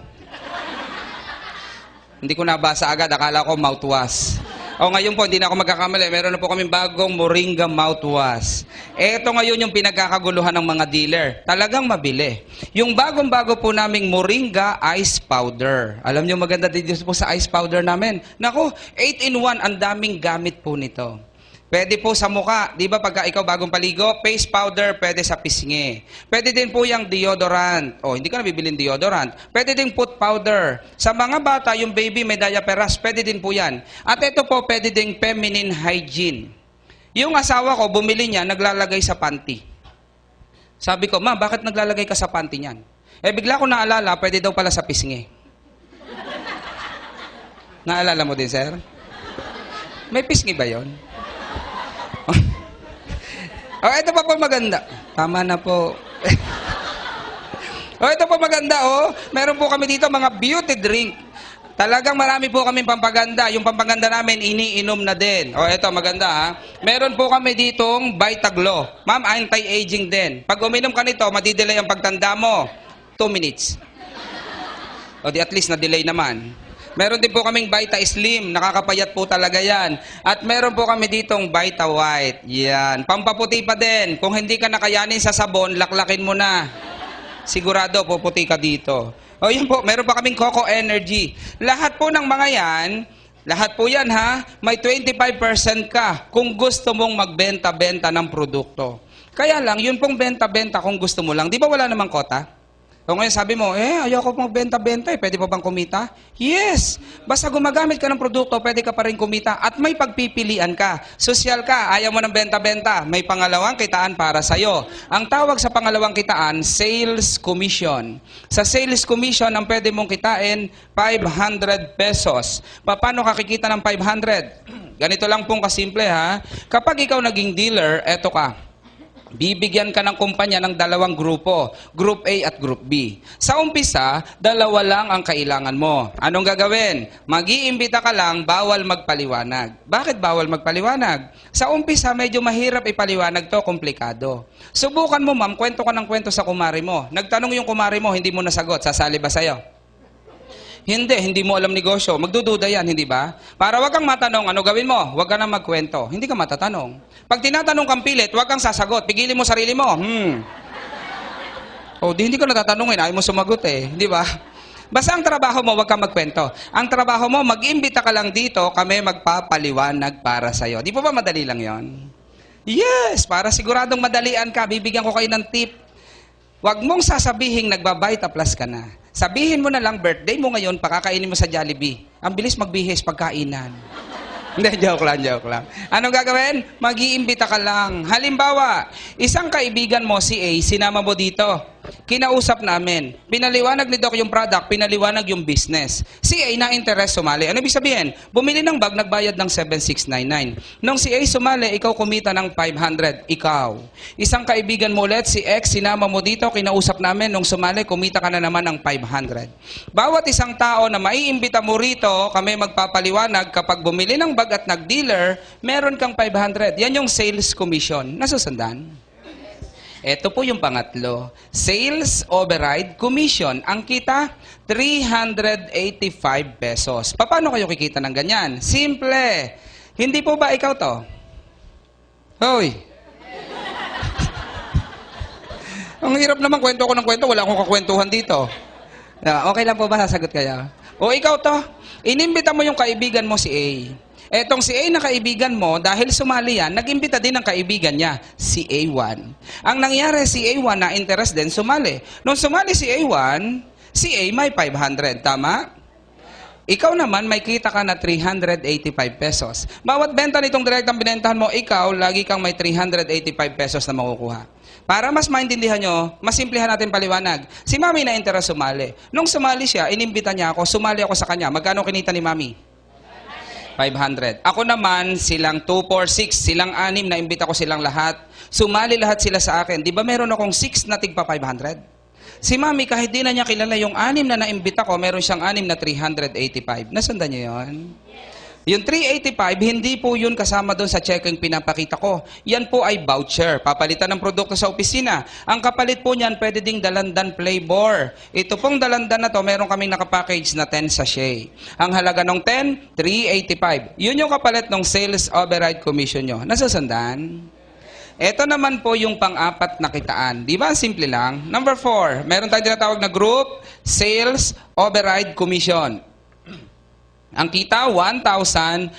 Speaker 1: Hindi ko nabasa agad, akala ko mouthwash. O ngayon po, hindi na ako magkakamali. Meron na po kaming bagong moringa mouthwash. Ito ngayon yung pinagkakaguluhan ng mga dealer. Talagang mabili. Yung bagong-bago po naming moringa ice powder. Alam niyo maganda dito po sa ice powder namin. Naku, 8-in-1, ang daming gamit po nito. Pwede po sa mukha. Di ba pagka ikaw bagong paligo, face powder, pwede sa pisngi. Pwede din po yung deodorant. O, hindi ka na bibilin deodorant. Pwede din foot powder. Sa mga bata, yung baby may diaperas, pwede din po yan. At ito po, pwede din feminine hygiene. Yung asawa ko, bumili niya, naglalagay sa panty. Sabi ko, ma, bakit naglalagay ka sa panty niyan? Eh, bigla ko naalala, pwede daw pala sa pisngi. Naalala mo din, sir? May pisngi ba yon? Oh, ito pa po maganda. Tama na po. Oh, ito po maganda, oh. Meron po kami dito mga beauty drink. Talagang marami po kami pampaganda. Yung pampaganda namin, iniinom na din. Oh, ito maganda, ha. Meron po kami ditong Vitaglo. Ma'am, anti-aging din. Pag uminom ka nito, madidelay ang pagtanda mo. 2 minutes. O, di at least na-delay naman. Meron din po kaming Vita Slim, nakakapayat po talaga yan. At meron po kami ditong Vita White. Yan, pampaputi pa din. Kung hindi ka nakayanin sa sabon, laklakin mo na. Sigurado, puputi ka dito. O yun po, meron pa kaming Coco Energy. Lahat po ng mga yan, lahat po yan ha, may 25% ka kung gusto mong magbenta-benta ng produkto. Kaya lang, yun pong benta-benta kung gusto mo lang. Di ba wala namang kota? O ngayon sabi mo, ayoko pong benta-benta pwede pa bang kumita? Yes! Basta gumagamit ka ng produkto, pwede ka pa rin kumita at may pagpipilian ka. Sosyal ka, ayaw mo ng benta-benta, may pangalawang kitaan para sa'yo. Ang tawag sa pangalawang kitaan, sales commission. Sa sales commission, ang pwede mong kitain, 500 pesos. Paano ka kikita ng 500? Ganito lang pong kasimple ha. Kapag ikaw naging dealer, eto ka. Bibigyan ka ng kumpanya ng 2 grupo, Group A at Group B. Sa umpisa, 2 lang ang kailangan mo. Anong gagawin? Mag-iimbita ka lang, bawal magpaliwanag. Bakit bawal magpaliwanag? Sa umpisa, medyo mahirap ipaliwanag to, komplikado. Subukan mo ma'am, kwento ka ng kwento sa kumari mo. Nagtanong yung kumari mo, hindi mo nasagot, sasali ba sa'yo? Hindi mo alam negosyo. Magdududa yan, hindi ba? Para wag kang matanong, ano gawin mo? Wag ka na magkwento. Hindi ka matatanong. Pag tinatanong kang pilit, wag kang sasagot. Pigilin mo sarili mo. O, hindi ko natatanungin. Ayaw mo sumagot eh. Hindi ba? Basta ang trabaho mo, wag kang magkwento. Ang trabaho mo, mag-imbita ka lang dito, kami magpapaliwanag para sa'yo. Di po ba madali lang yon? Yes! Para siguradong madalian ka, bibigyan ko kayo ng tip. Huwag mong sasabihing nagba-Vita Plus ka na. Sabihin mo na lang, birthday mo ngayon, pakakainin mo sa Jollibee. Ang bilis magbihis pagkainan. Hindi, joke lang. Anong gagawin? Mag-iimbita ka lang. Halimbawa, isang kaibigan mo, si A, sinama mo dito. Kinausap namin. Pinaliwanag ni Doc yung product, pinaliwanag yung business. Si A na interest sumali. Ano ibig sabihin? Bumili ng bag, nagbayad ng 7,699. Nung si A sumali, ikaw kumita ng 500. Ikaw. Isang kaibigan mo ulit, si X, sinama mo dito, kinausap namin. Nung sumali, kumita ka na naman ng 500. Bawat isang tao na maiimbita mo rito, kami magpapaliwanag, kapag bumili ng bag at nag-dealer, meron kang 500. Yan yung sales commission. Nasusundan? Ito po yung pangatlo. Sales Override Commission. Ang kita, 385 pesos. Paano kayo kikita ng ganyan? Simple. Hindi po ba ikaw to? Hoy. Ang hirap naman, kwento ko ng kwento. Wala akong kakwentuhan dito. Okay lang po ba? Sasagot kayo? O ikaw to? Inimbita mo yung kaibigan mo si A. Etong si A na kaibigan mo, dahil sumali yan, nag-imbita din ng kaibigan niya, si A1. Ang nangyari, si A1 na interest din, sumali. Nung sumali si A1, si A may 500, tama? Ikaw naman, may kita ka na 385 pesos. Bawat benta nitong direktang binentahan mo, ikaw, lagi kang may 385 pesos na makukuha. Para mas maintindihan nyo, mas simplihan natin paliwanag. Si Mami na interest sumali. Nung sumali siya, inimbita niya ako, sumali ako sa kanya. Magkano kinita ni Mami? 500. Ako naman, silang 2, 4, 6, silang 6, naimbita ko silang lahat. Sumali lahat sila sa akin. Di ba meron akong 6 na tigpa 500? Si Mami, kahit di na niya kilala yung 6 na naimbita ko, meron siyang 6 na 385. Nasundan niyo yun? Yung 385, hindi po yun kasama doon sa checking pinapakita ko. Yan po ay voucher. Papalitan ng produkto sa opisina. Ang kapalit po niyan, pwede ding dalandan flavor. Ito pong dalandan na to, meron kaming nakapackage na 10 sachet. Ang halaga ng 10, 385. Yun yung kapalit ng sales override commission nyo. Nasusundan? Ito naman po yung pang-apat na kitaan. Di ba? Simple lang. Number 4, meron tayong tinatawag na group sales override commission. Ang kita, 1,500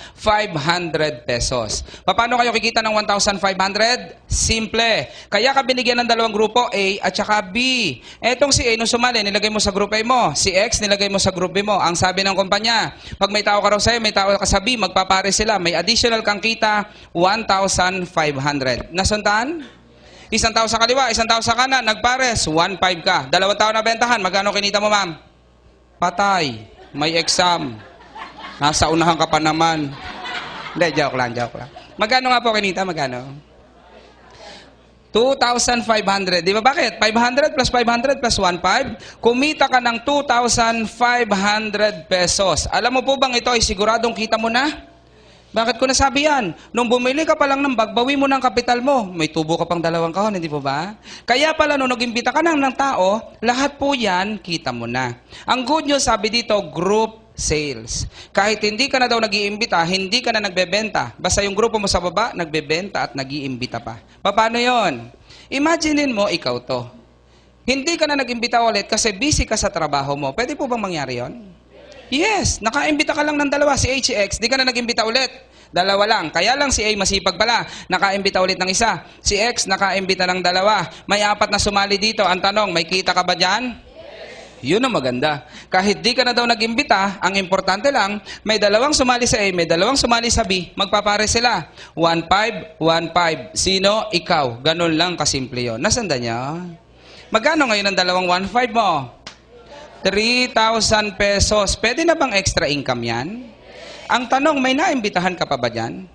Speaker 1: pesos. Paano kayo kikita ng 1,500? Simple. Kaya ka binigyan ng dalawang grupo, A at saka B. Etong si A, nung sumali, nilagay mo sa group A mo. Si X, nilagay mo sa group B mo. Ang sabi ng kumpanya, pag may tao ka raw sa'yo, may tao ka sa B, magpapare sila. May additional kang kita, 1,500. Nasundan? Isang tao sa kaliwa, isang tao sa kanan, nagpares, 1,500 ka. Dalawang tao na bentahan, magkano kinita mo, ma'am? Patay. May exam. Nasa unahan ka pa naman. Hindi, joke lang. Magkano nga po kinita? Magkano? 2,500. Di ba bakit? 500 plus 500 plus 1,500. Kumita ka ng 2,500 pesos. Alam mo po bang ito ay siguradong kita mo na? Bakit ko nasabi yan? Nung bumili ka pa lang ng bag, bawi mo ng kapital mo. May tubo ka pang 2 kahon, hindi po ba? Kaya pala nung nag-imbita ka ng tao, lahat po yan, kita mo na. Ang good news, sabi dito, group sales. Kahit hindi ka na daw nag-iimbita, hindi ka na nagbebenta. Basta yung grupo mo sa baba, nagbebenta at nag-iimbita pa. Paano yon? Imaginein mo, ikaw to. Hindi ka na nag-imbita ulit kasi busy ka sa trabaho mo. Pwede po bang mangyari yon? Yes, nakaimbita ka lang ng 2, si H, si X, di ka na nag-imbita ulit. 2 lang. Kaya lang si A masipag pala, nakaimbita ulit ng 1. Si X, nakaimbita ng 2. May 4 na sumali dito. Ang tanong, may kita ka ba dyan? Yun ang maganda. Kahit di ka na daw nag-imbita, ang importante lang, may 2 sumali sa A, may 2 sumali sa B, magpapare sila. 1,500, 1,500. Sino? Ikaw. Ganun lang kasimple yun. Nasanda niya? Magkano ngayon ang 2 1,500 mo? 3,000 pesos. Pwede na bang extra income yan? Ang tanong, may naimbitahan ka pa ba dyan?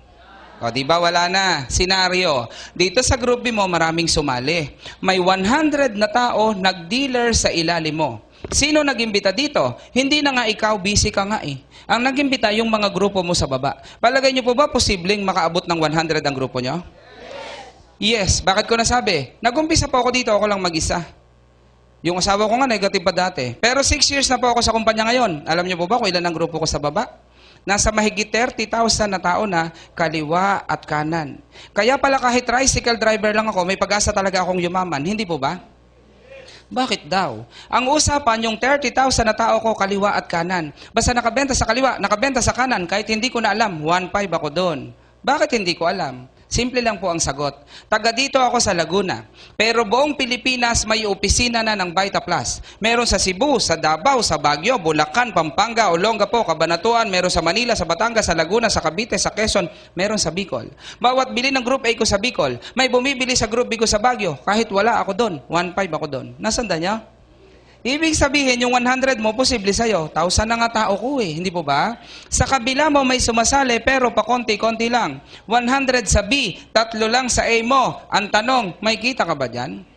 Speaker 1: O, di ba wala na? Senaryo. Dito sa group B mo, maraming sumali. May 100 na tao nag-dealer sa ilalim mo. Sino nag-imbita dito? Hindi na nga ikaw, busy ka nga eh. Ang nag-imbita yung mga grupo mo sa baba. Palagay niyo po ba posibleng makaabot ng 100 ang grupo niyo? Yes. Bakit ko nasabi? Nag-umpisa po ako dito, ako lang mag-isa. Yung asawa ko nga, negative pa dati. Pero 6 years na po ako sa kumpanya ngayon. Alam niyo po ba kung ilan ang grupo ko sa baba? Nasa mahigit 30,000 na tao na kaliwa at kanan. Kaya pala kahit tricycle driver lang ako, may pag-asa talaga akong yumaman. Hindi po ba? Bakit daw? Ang usapan, yung 30,000 na tao ko kaliwa at kanan. Basta nakabenta sa kaliwa, nakabenta sa kanan, kahit hindi ko na alam, 1,500 ako doon. Bakit hindi ko alam? Simple lang po ang sagot. Taga dito ako sa Laguna. Pero buong Pilipinas may opisina na ng Vita Plus. Meron sa Cebu, sa Davao, sa Baguio, Bulacan, Pampanga, Olongapo, Cabanatuan, meron sa Manila, sa Batangas, sa Laguna, sa Cavite, sa Quezon, meron sa Bicol. Bawat bili ng Group A ko sa Bicol, may bumibili sa Group B ko sa Baguio. Kahit wala ako doon, 1.5 ako doon. Nasaan niya? Ibig sabihin, yung 100 mo, posible sa'yo. 1,000 na nga tao ko eh, hindi po ba? Sa kabila mo may sumasali, pero pakonti-konti lang. 100 sa B, 3 lang sa A mo. Ang tanong, may kita ka ba dyan?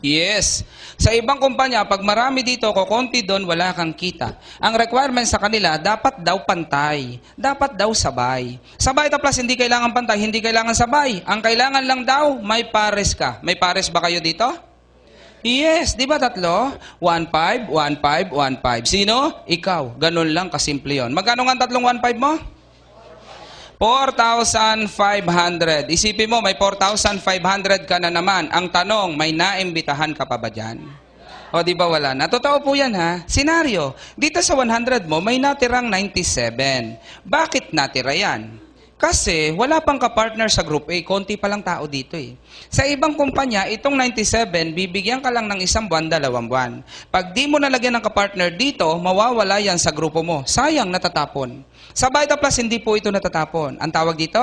Speaker 1: Yes. Sa ibang kumpanya, pag marami dito, kukunti doon, wala kang kita. Ang requirement sa kanila, dapat daw pantay. Dapat daw sabay. Sa Vita Plus, hindi kailangan pantay, hindi kailangan sabay. Ang kailangan lang daw, may pares ka. May pares ba kayo dito? Yes, di ba tatlo? 1.5, 1.5, 1.5. Sino? Ikaw. Ganun lang, kasimple yun. Magkano nga ang tatlong 1.5 mo? 4,500. Isipin mo, may 4,500 ka na naman. Ang tanong, may naimbitahan ka pa ba dyan? O di ba wala na? Totoo po yan ha. Senaryo, dito sa 100 mo, may natirang 97. Bakit natira yan? Kasi wala pang kapartner sa Group A, konti pa lang tao dito eh. Sa ibang kumpanya, itong 97, bibigyan ka lang ng 1 buwan, 2 buwan. Pag di mo nalagyan ng kapartner dito, mawawala yan sa grupo mo. Sayang, natatapon. Sa Vita Plus, hindi po ito natatapon. Ang tawag dito?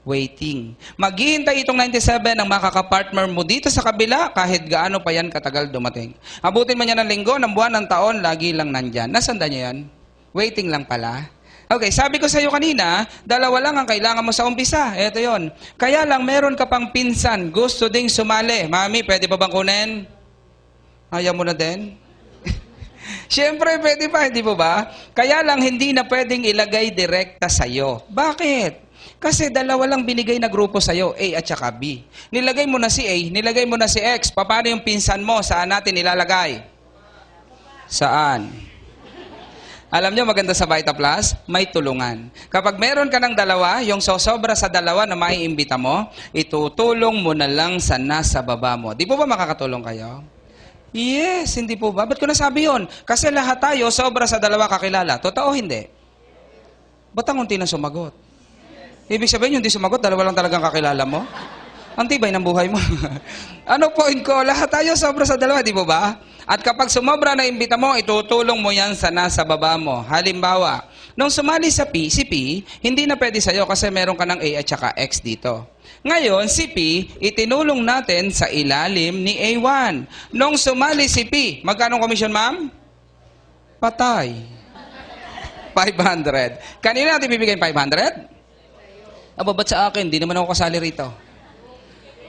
Speaker 1: Waiting. Maghihintay itong 97 ang makakapartner mo dito sa kabila, kahit gaano pa yan katagal dumating. Abutin man yan ng linggo, ng buwan, ng taon, lagi lang nandyan. Nasanda niya yan? Waiting lang pala. Okay, sabi ko sa iyo kanina, 2 lang ang kailangan mo sa umpisa. Ito yon. Kaya lang meron ka pang pinsan, gusto ding sumali. Mami, pwede pa bang kunin? Ayaw mo na din? Siyempre, pwede pa, hindi po ba? Kaya lang hindi na pwedeng ilagay direkta sa iyo. Bakit? Kasi 2 lang binigay na grupo sa iyo, A at saka B. Nilagay mo na si A, nilagay mo na si X. Paano yung pinsan mo? Saan natin ilalagay? Saan? Alam nyo, maganda sa Vita Plus, may tulungan. Kapag meron ka ng 2, yung sosobra sa 2 na maiimbita mo, itutulong mo na lang sa nasa baba mo. Di po ba makakatulong kayo? Yes, hindi po ba? Ba't ko nasabi yun? Kasi lahat tayo, sobra sa 2 kakilala. Totoo hindi? Ba't ang unti na sumagot? Ibig sabihin, yung di sumagot, 2 lang talagang kakilala mo? Ang tibay ng buhay mo. Ano point ko? Lahat tayo sobra sa 2, di po ba? At kapag sumobra na imbita mo, itutulong mo yan sa nasa baba mo. Halimbawa, nung sumali sa P, si P, hindi na pwede sa'yo kasi meron ka ng A at saka X dito. Ngayon, si P, itinulong natin sa ilalim ni A1. Nung sumali si P, magkano commission, ma'am? Patay. 500. Kanina natin bibigyan 500? Aba, ba't sa akin? Di naman ako kasali rito.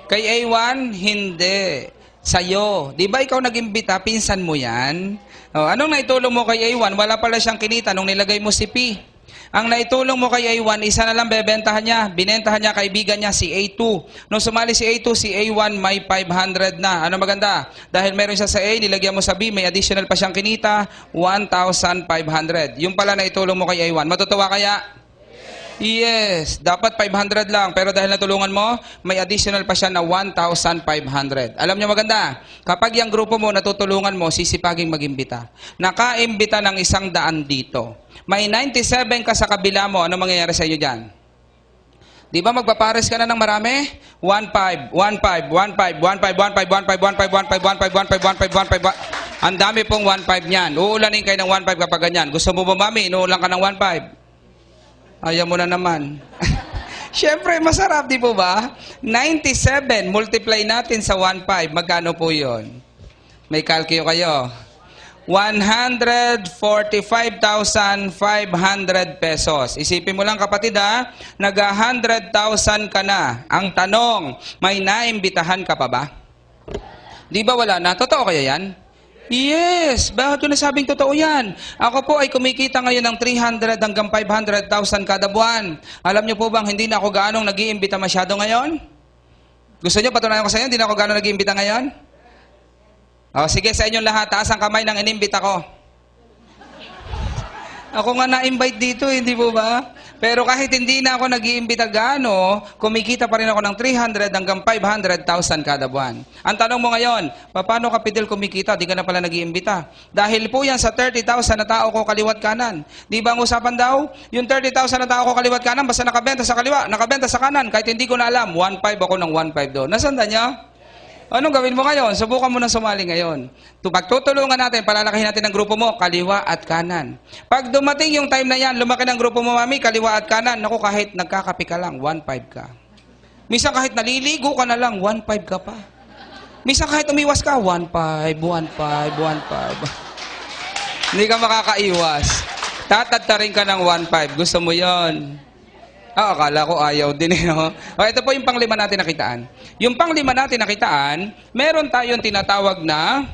Speaker 1: Kay A1, hindi. Sa'yo. Di ba ikaw nag-imbita, pinsan mo yan? O, anong naitulong mo kay A1? Wala pala siyang kinita nung nilagay mo si P. Ang naitulong mo kay A1, isa na lang bebentahan niya. Binentahan niya kaibigan niya si A2. Nung sumali si A2, si A1 may 500 na. Ano maganda? Dahil meron siya sa A, nilagyan mo sa B, may additional pa siyang kinita, 1,500. Yung pala naitulong mo kay A1. Matutuwa kaya? Yes, dapat 500 lang. Pero dahil natulungan mo, may additional pa siya na 1,500. Alam niyo maganda, kapag yung grupo mo natutulungan mo, sisipaging mag-imbita. Nakaimbita ng 100 dito. May 97 ka sa kabila mo, ano mangyayari sa inyo dyan? Di ba magpapares ka na ng marami? 1,5, 1,5, 1,5, 1,5, 1,5, 1,5, 1,5, 1,5, 1,5, 1,5, 1,5. Ang dami pong 1,5 niyan. Uulanin kayo ng 1,5 kapag ganyan. Gusto mo ba, mami? Inuulan ka ng 1,5. Ayaw mo na naman. Siyempre, masarap, di po ba? 97, multiply natin sa 1.5. Magkano po yun? May kalkyo kayo. 145,500 pesos. Isipin mo lang kapatid ha, nag-100,000 ka na. Ang tanong, may naimbitahan ka pa ba? Di ba wala na? Totoo kaya yan? Yes, bakit ko nasabing totoo yan? Ako po ay kumikita ngayon ng 300 hanggang 500,000 kada buwan. Alam niyo po bang hindi na ako gaanong nag-iimbita masyado ngayon? Gusto niyo patunayan ko sa inyo, hindi na ako gaanong nag-iimbita ngayon? O sige, sa inyong lahat, taas ang kamay ng inimbita ko. Ako nga na-invite dito, hindi po ba? Pero kahit hindi na ako nag-iimbita gaano, kumikita pa rin ako ng 300 hanggang 500,000 kada buwan. Ang tanong mo ngayon, paano ka Fidel kumikita? Di ka na pala nag-iimbita. Dahil po yan sa 30,000 na tao ko kaliwat kanan. Di ba ang usapan daw? Yung 30,000 na tao ko kaliwat kanan, basta nakabenta sa kaliwa, nakabenta sa kanan, kahit hindi ko na alam, 1.5 ako ng 1.5 doon. Nasanda niya? Anong gawin mo ngayon? Subukan mo na sumali ngayon. Pagtutulungan natin, palalakihin natin ang grupo mo, kaliwa at kanan. Pag dumating yung time na yan, lumaki ng grupo mo, mami, kaliwa at kanan, naku, kahit nagkakapi ka lang, 1.5 ka. Minsan kahit naliligo ka na lang, 1.5 ka pa. Minsan kahit umiwas ka, 1.5, 1.5, 1.5. Hindi ka makakaiwas. Tatadtarin ka ng 1.5. Gusto mo yon? Akala ko ayaw din no? Ito po yung panglima natin nakitaan. Yung panglima natin nakitaan, meron tayong tinatawag na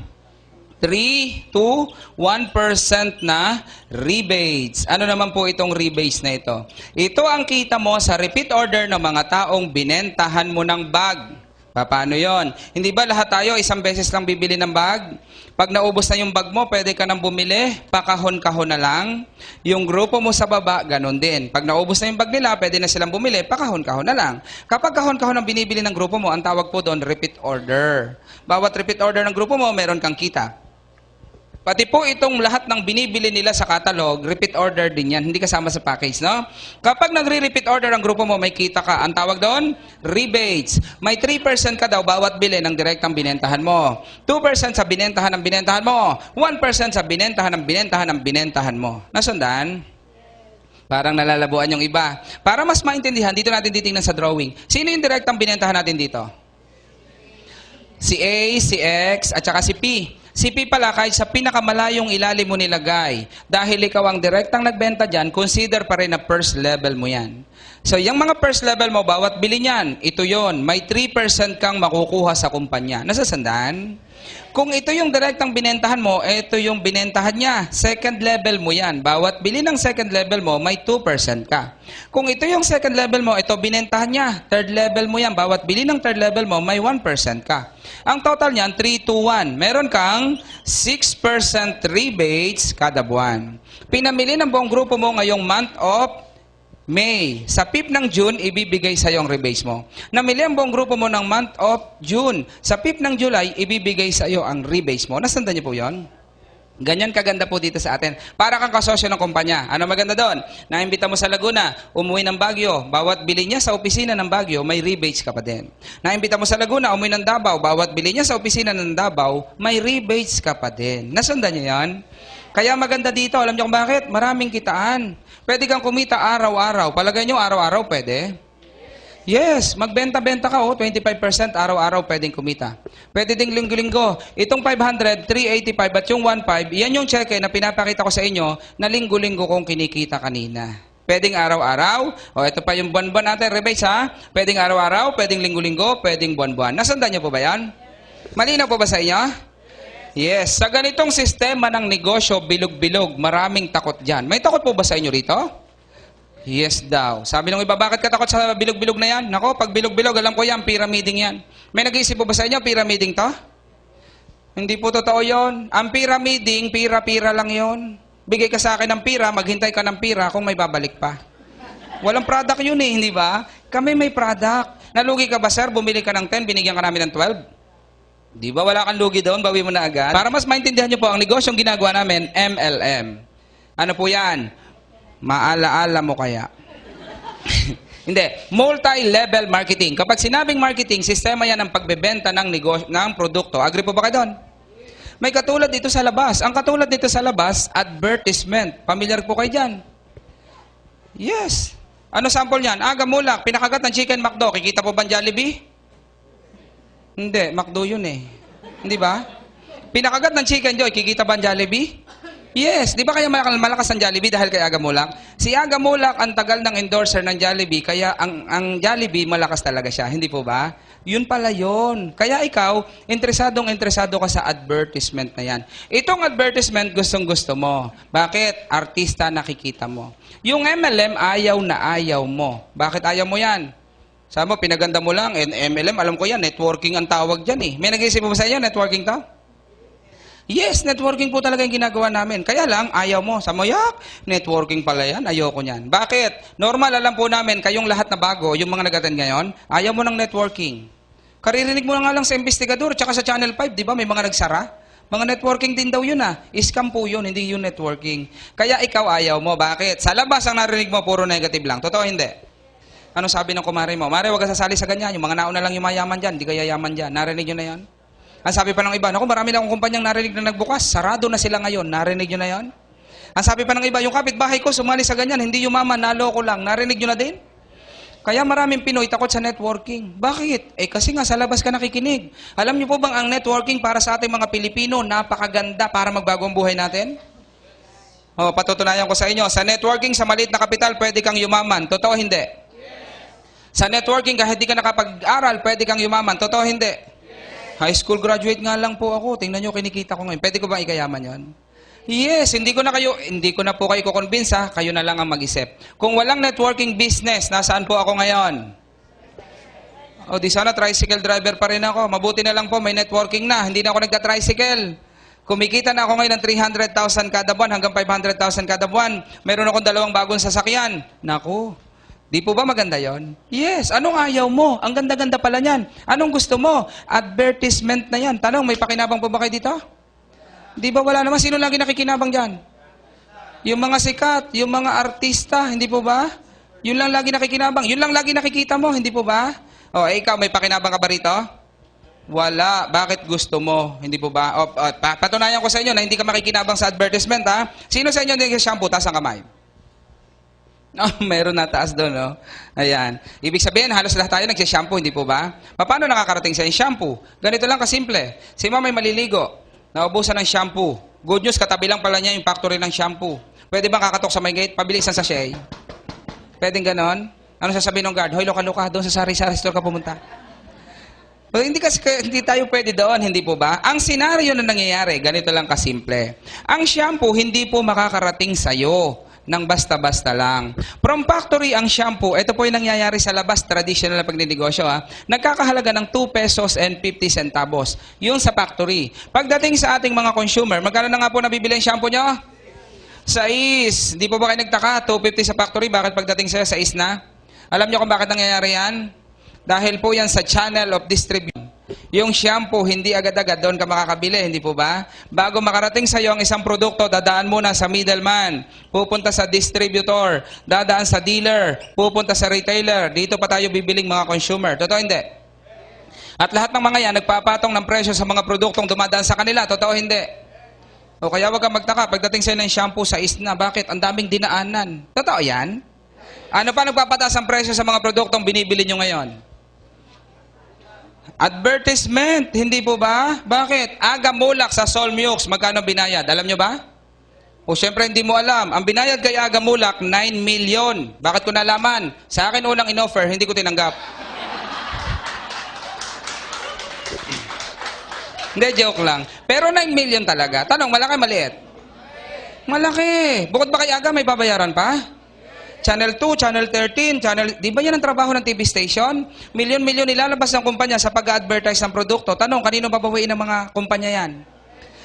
Speaker 1: 3 to 1% na rebates. Ano naman po itong rebates na ito? Ito ang kita mo sa repeat order ng mga taong binentahan mo ng bag. Paano yon? Hindi ba lahat tayo isang beses lang bibili ng bag? Pag naubos na yung bag mo, pwede ka nang bumili, pakahon-kahon na lang. Yung grupo mo sa baba, ganun din. Pag naubos na yung bag nila, pwede na silang bumili, pakahon-kahon na lang. Kapag kahon-kahon ang binibili ng grupo mo, ang tawag po doon, repeat order. Bawat repeat order ng grupo mo, meron kang kita. Pati po itong lahat ng binibili nila sa catalog, repeat order din yan, hindi kasama sa package, no? Kapag nagre-repeat order ang grupo mo, may kita ka. Ang tawag doon, rebates. May 3% ka daw bawat bili ng direktang binentahan mo. 2% sa binentahan ng binentahan mo. 1% sa binentahan ng binentahan ng binentahan mo. Nasundan? Parang nalalabuan yung iba. Para mas maintindihan, dito natin titingnan sa drawing. Sino yung direktang binentahan natin dito? Si A, si X, at saka si P. Si P pala, kahit sa pinakamalayong ilalim mo nilagay, dahil ikaw ang direktang nagbenta dyan, consider pa rin na first level mo yan. So, yung mga first level mo, bawat bili niyan, ito yon, may 3% kang makukuha sa kumpanya. Nasasandaan? Kung ito yung direktang binentahan mo, ito yung binentahan niya. Second level mo yan. Bawat bili ng second level mo, may 2% ka. Kung ito yung second level mo, ito binentahan niya. Third level mo yan. Bawat bili ng third level mo, may 1% ka. Ang total niyan, 3 to 1. Meron kang 6% rebates kada buwan. Pinamili ng buong grupo mo ngayong month of May. Sa PIP ng June, ibibigay sa iyo ang rebates mo. Namili ang buong grupo mo ng month of June. Sa PIP ng July, ibibigay sa iyo ang rebates mo. Nasanda niyo po yon? Ganyan kaganda po dito sa atin. Para kang kasosyo ng kumpanya. Ano maganda doon? Naimbita mo sa Laguna, umuwi ng Baguio. Bawat bili niya sa opisina ng Baguio, may rebates ka pa din. Naimbita mo sa Laguna, umuwi ng Davao. Bawat bili niya sa opisina ng Davao, may rebates ka pa din. Nasundan niyo yan? Kaya maganda dito, alam niyo kung bakit? Maraming kitaan. Pwede kang kumita araw-araw. Palagay niyo araw-araw pwede? Yes, magbenta-benta ka 25% araw-araw pwedeng kumita. Pwede ding linggo-linggo. Itong 500, 385 at yung 1.5, yan yung cheque na pinapakita ko sa inyo na linggo-linggo kong kinikita kanina. Pwedeng araw-araw. O ito pa yung buwan-buwan natin, rebates ha. Pwedeng araw-araw, pwedeng linggo-linggo, pwedeng buwan-buwan. Nasandaan niyo po ba yan? Malinaw po ba sa inyo? Yes, sa ganitong sistema ng negosyo, bilog-bilog, maraming takot dyan. May takot po ba sa inyo rito? Yes daw. Sabi ng iba, bakit ka takot sa bilog-bilog na yan? Nako, pag bilog-bilog, alam ko yan, pyramiding yan. May nag-iisip po ba sa inyo, pyramiding to? Hindi po totoo yon. Ang pyramiding, pira-pira lang yon. Bigay ka sa akin ng pira, maghintay ka ng pira kung may babalik pa. Walang product yun eh, hindi ba? Kami may product. Nalugi ka ba, sir? Bumili ka ng 10, binigyan ka namin ng 12? Di ba wala kang lugi doon, bawi mo na agad? Para mas maintindihan nyo po, ang negosyong ginagawa namin, MLM. Ano po yan? Maalaala mo kaya? Hindi. Multi-level marketing. Kapag sinabing marketing, sistema yan ng pagbebenta ng negosyo, ng produkto. Agree po ba kayo doon? May katulad dito sa labas. Ang katulad dito sa labas, advertisement. Familiar po kayo dyan? Yes. Ano sample yan? Aga mulak, pinakagat ng chicken McDo. Kikita po ba ang Jollibee? Hindi, McDo yun eh. Hindi ba? Pinakagat ng Chicken Joy, kikita ba ang Jollibee? Yes, di ba kaya malakas ang Jollibee dahil kay Aga Mulak? Si Aga Mulak ang tagal ng endorser ng Jollibee, kaya ang Jollibee malakas talaga siya, hindi po ba? Yun pala yun. Kaya ikaw, interesado ka sa advertisement na yan. Itong advertisement gustong-gusto mo. Bakit? Artista nakikita mo. Yung MLM, ayaw na ayaw mo. Bakit ayaw mo yan? Sabi mo, pinaganda mo lang, MLM, alam ko yan, networking ang tawag dyan eh. May nag-iisip mo ba sa inyo, networking to? Yes, networking po talaga yung ginagawa namin. Kaya lang, ayaw mo. Samoyak, networking pala yan. Ayoko niyan. Bakit? Normal, alam po namin, kayong lahat na bago, yung mga nag-attend ngayon, ayaw mo ng networking. Karirinig mo na nga lang sa investigador, tsaka sa Channel 5, di ba? May mga nagsara. Mga networking din daw yun Scam po yun, hindi yun networking. Kaya ikaw ayaw mo. Bakit? Sa labas ang narinig mo, puro negative lang. Totoo hindi? Ano sabi ng kumare mo? Mare, huwag ka sasali sa ganyan. Yung mga nauna lang yung mayaman dyan, di kaya yaman dyan. Narinig nyo na yan? Ang sabi pa ng iba, naku, marami na akong kumpanyang narinig na nagbukas. Sarado na sila ngayon. Narinig nyo na yan? Ang sabi pa ng iba, yung kapitbahay ko, sumali sa ganyan, hindi yumaman, naloko lang. Narinig nyo na din? Kaya maraming Pinoy takot sa networking. Bakit? Kasi nga sa labas ka nakikinig. Alam niyo po bang ang networking para sa ating mga Pilipino, napakaganda para magbago ang buhay natin? Patutunayan ko sa inyo, sa networking, sa maliit na kapital, pwede kang yumaman. Totoo hindi? Sa networking, kahit di ka nakapag-aral, pwede kang yumaman. Totoo hindi? High school graduate nga lang po ako. Tingnan nyo, kinikita ko ngayon. Pwede ko bang ikayaman yon? Yes, hindi ko na po kayo kukonvince kayo na lang ang mag-isip. Kung walang networking business, nasaan po ako ngayon? Di sana tricycle driver pa rin ako. Mabuti na lang po, may networking na. Hindi na ako nagta-tricycle. Kumikita na ako ngayon ng 300,000 kada buwan hanggang 500,000 kada buwan. Meron akong 2 bagong sasakyan. Naku, di po ba maganda yon? Yes. Anong ayaw mo? Ang ganda-ganda pala niyan. Anong gusto mo? Advertisement na yan. Tanong, may pakinabang po ba kayo dito? Di ba wala naman? Sino lagi nakikinabang dyan? Yung mga sikat, yung mga artista, hindi po ba? Yun lang lagi nakikinabang. Yun lang lagi nakikita mo, hindi po ba? Ikaw, may pakinabang ka ba rito? Wala. Bakit gusto mo? Hindi po ba? Patunayan ko sa inyo na hindi ka makikinabang sa advertisement, Sino sa inyo hindi shampoo? Taas ang kamay. Meron na taas doon, no? Ayan. Ibig sabihin, halos lahat tayo nagsishampoo, hindi po ba? Paano nakakarating sa shampoo? Ganito lang kasimple. Si mama may maliligo, naubusan ng shampoo. Good news, katabi lang pala niya yung factory ng shampoo. Pwede bang kakatok sa may gate? Pabili isang sachet? Pwedeng ganon? Ano sasabihin ng guard? Hoy, loka-loka, doon sa sari-sari store ka pumunta. Hindi tayo pwede doon, hindi po ba? Ang senaryo na nangyayari, ganito lang kasimple. Ang shampoo, hindi po makakarating sa'yo ng basta-basta lang. From factory ang shampoo, ito po yung nangyayari sa labas, traditional na pagninegosyo nagkakahalaga ng 2 pesos and 50 centavos. Yun sa factory. Pagdating sa ating mga consumer, magkano na nga po nabibili ang shampoo nyo? 6. Di po ba kayo nagtaka? 250 sa factory, bakit pagdating sa'yo 6 na? Alam nyo kung bakit nangyayari yan? Dahil po yan sa channel of distribution. Yung shampoo, hindi agad-agad doon ka makakabili, hindi po ba? Bago makarating sa iyo ang isang produkto, dadaan muna sa middleman, pupunta sa distributor, dadaan sa dealer, pupunta sa retailer. Dito pa tayo bibiling mga consumer. Totoo hindi? At lahat ng mga yan, nagpapatong ng presyo sa mga produktong dumadaan sa kanila. Totoo hindi? Kaya wag kang magtaka, pagdating sa ng shampoo sa isna, bakit? Ang daming dinaanan. Totoo yan? Ano pa nagpapataas ang presyo sa mga produktong binibili nyo ngayon? Advertisement, hindi po ba? Bakit? Agamulak sa Solmux, magkano binayad? Alam nyo ba? Siyempre hindi mo alam. Ang binayad kay Agamulak, 9 million. Bakit ko nalaman? Sa akin unang in-offer, hindi ko tinanggap. Hindi, joke lang. Pero 9 million talaga. Tanong, malaki maliit? Malaki. Bukod ba kay Aga, may babayaran pa? Channel 2, Channel 13, di ba yan ang trabaho ng TV station? Milyon-milyon nilalabas ng kumpanya sa pag-advertise ng produkto. Tanong, kanino babawiin ng mga kumpanya yan?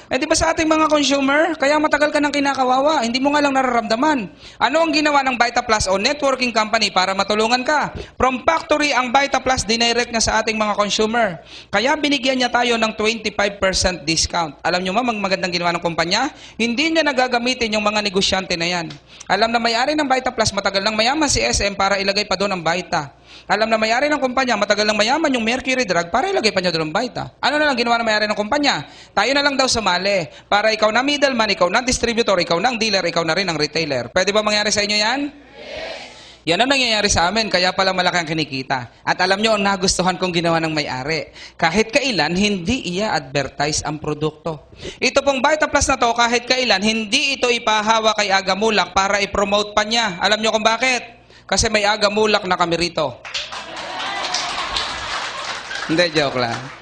Speaker 1: Di ba sa ating mga consumer, kaya matagal ka nang kinakawawa, hindi mo nga lang nararamdaman. Ano ang ginawa ng VitaPlus o networking company para matulungan ka? From factory, ang VitaPlus dinirect na sa ating mga consumer. Kaya binigyan niya tayo ng 25% discount. Alam nyo magandang ginawa ng kumpanya? Hindi niya nagagamitin yung mga negosyante na yan. Alam na may-ari ng VitaPlus, matagal nang mayaman si SM para ilagay pa doon ang Vita. Alam na may-ari ng kumpanya, matagal nang mayaman yung Mercury Drug para ilagay pa niya doon ang Vita. Ano na lang ginawa ng may-ari ng kumpanya? Tayo na lang daw sumali. Para ikaw na middleman, ikaw na distributor, ikaw na dealer, ikaw na rin ang retailer. Pwede ba mangyari sa inyo yan? Yes. Yan ang nangyayari sa amin, kaya pala malaki ang kinikita. At alam nyo, ang nagustuhan kong ginawa ng may-ari. Kahit kailan, hindi i-advertise ang produkto. Ito pong VitaPlus na to, kahit kailan, hindi ito ipahawa kay Agamulak para i-promote pa niya. Alam nyo kung bakit? Kasi may Agamulak na kami rito. Hindi, joke lang.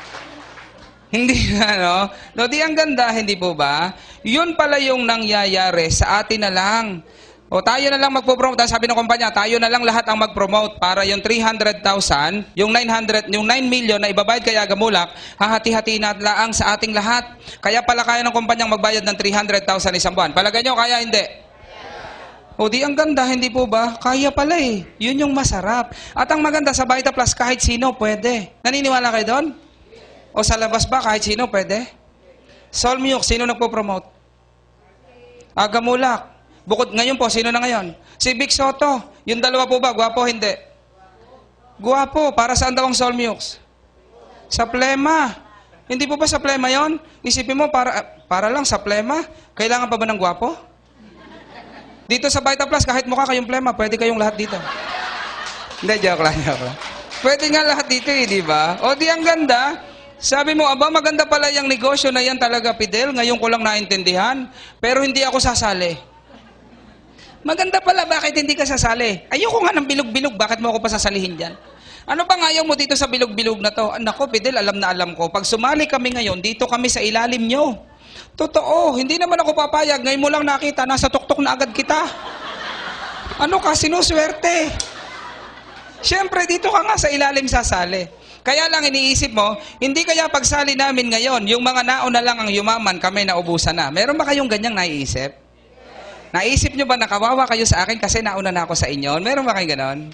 Speaker 1: Hindi no? No, di ang ganda, hindi po ba? Yun pala yung nangyayari sa atin na lang. O tayo na lang magpo-promote. Sabi ng kumpanya, tayo na lang lahat ang mag-promote para yung 300,000, yung 9 million na ibabayad kay Agamulak, hahati-hati na lang sa ating lahat. Kaya pala kaya ng kumpanyang magbayad ng 300,000 isang buwan. Palagay nyo, kaya hindi? O di ang ganda, hindi po ba? Kaya pala eh. Yun yung masarap. At ang maganda sa Vita Plus, kahit sino pwede. Naniniwala kayo doon? O sa labas ba, kahit sino pwede? Solmyuk, sino nagpo-promote? Agamulak. Bukod ngayon po, sino na ngayon? Si Vic Soto. Yung dalawa po ba, gwapo hindi? Gwapo, para saan daw ang Solmyux? Sa plema. Hindi po ba sa plema yon? Isipin mo, para lang sa plema, kailangan pa ba ng gwapo? Dito sa Vita Plus, kahit mukha kayong plema, pwede kayong lahat dito. Hindi, joke lang. Pwede nga lahat dito eh, di ba? O di ang ganda. Sabi mo, aba, maganda pala yung negosyo na yan talaga, Fidel. Ngayon ko lang naintindihan. Pero hindi ako sasali. Maganda pala, bakit hindi ka sasali? Ayoko nga ng bilog-bilog, bakit mo ako pa sasalihin dyan? Ano bang ayaw mo dito sa bilog-bilog na to? Nako, Fidel, alam na alam ko. Pag sumali kami ngayon, dito kami sa ilalim nyo. Totoo, hindi naman ako papayag. Ngayon mo lang nakita, nasa tuktok na agad kita. Ano ka, sinuswerte. Siyempre, dito ka nga sa ilalim sasali. Kaya lang iniisip mo, hindi kaya pagsali namin ngayon, yung mga nauna lang ang yumaman, kami naubusan na. Meron ba kayong ganyang naiisip? Naisip nyo ba nakawawa kayo sa akin kasi nauna na ako sa inyo? Meron ba kayong ganon?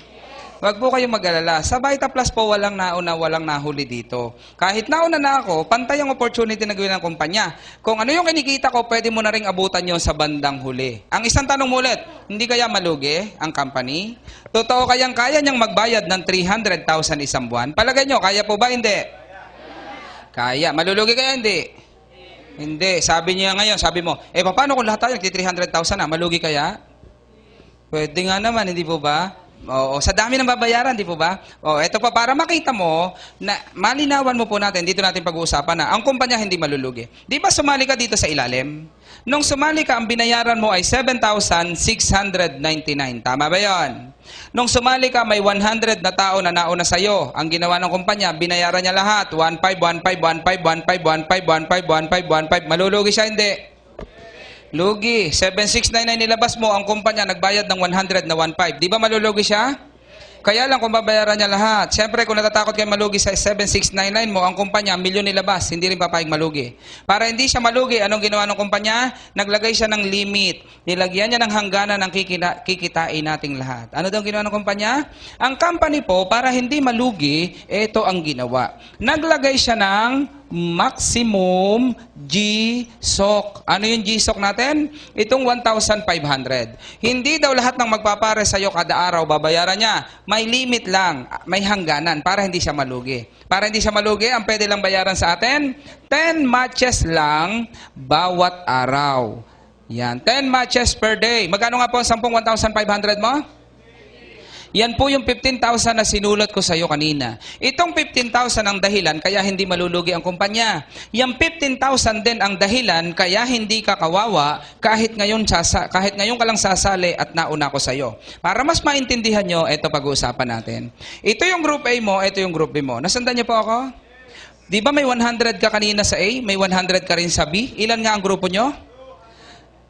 Speaker 1: Huwag po kayong mag-alala. Sa Vita Plus po, walang nauna, walang nahuli dito. Kahit nauna na ako, pantay ang opportunity na gawin ng kumpanya. Kung ano yung kinikita ko, pwede mo na rin abutan yun sa bandang huli. Ang isang tanong mo ulit, hindi kaya malugi ang company? Totoo kayang kaya niyang magbayad ng 300,000 isang buwan? Palagay nyo, kaya po ba? Hindi. Kaya. Malulugi kaya? Hindi. Hindi. Sabi niya ngayon, sabi mo, paano kung lahat tayo nagti-300,000 na? Malugi kaya? Pwede nga naman, hindi po ba? Oo, sa dami ng babayaran, di po ba? O, eto pa, para makita mo, na malinawan mo po natin, dito natin pag-uusapan na, ang kumpanya hindi malulugi. Di ba sumali ka dito sa ilalim? Nung sumali ka, ang binayaran mo ay 7,699. Tama ba yon? Nung sumali ka, may 100 na tao na nauna sa'yo. Ang ginawa ng kumpanya, binayaran niya lahat. 1,5, 1,5, 1,5, 1,5, 1,5, 1,5, 1,5, 1,5. Malulugi siya, hindi. Lugi. 7,699 nilabas mo, ang kumpanya nagbayad ng 100 na 1,5. Di ba malulugi siya? Kaya lang kung babayaran niya lahat. Siyempre, kung natatakot kayo malugi sa 7,699 mo, ang kumpanya, milyon nilabas, hindi rin papayag malugi. Para hindi siya malugi, anong ginawa ng kumpanya? Naglagay siya ng limit. Nilagyan niya ng hangganan ng kikitain nating lahat. Ano daw ginawa ng kumpanya? Ang company po, para hindi malugi, ito ang ginawa. Naglagay siya ng maximum GSOC. Ano yung GSOC natin? Itong 1,500. Hindi daw lahat ng magpapare sa'yo kada araw, babayaran niya. May limit lang, may hangganan para hindi siya malugi. Para hindi siya malugi, ang pwede lang bayaran sa atin, 10 matches lang bawat araw. Yan, 10 matches per day. Magkano nga po ang 10 1,500 mo? Yan po yung 15,000 na sinulat ko sa iyo kanina. Itong 15,000 ang dahilan kaya hindi malulugi ang kumpanya. Yung 15,000 din ang dahilan kaya hindi ka kawawa kahit ngayon ka lang sasali at nauna ko sa iyo. Para mas maintindihan nyo, ito pag-uusapan natin. Ito yung group A mo, ito yung group B mo. Nasundan niyo po ako? Di ba may 100 ka kanina sa A, may 100 ka rin sa B? Ilan nga ang grupo nyo?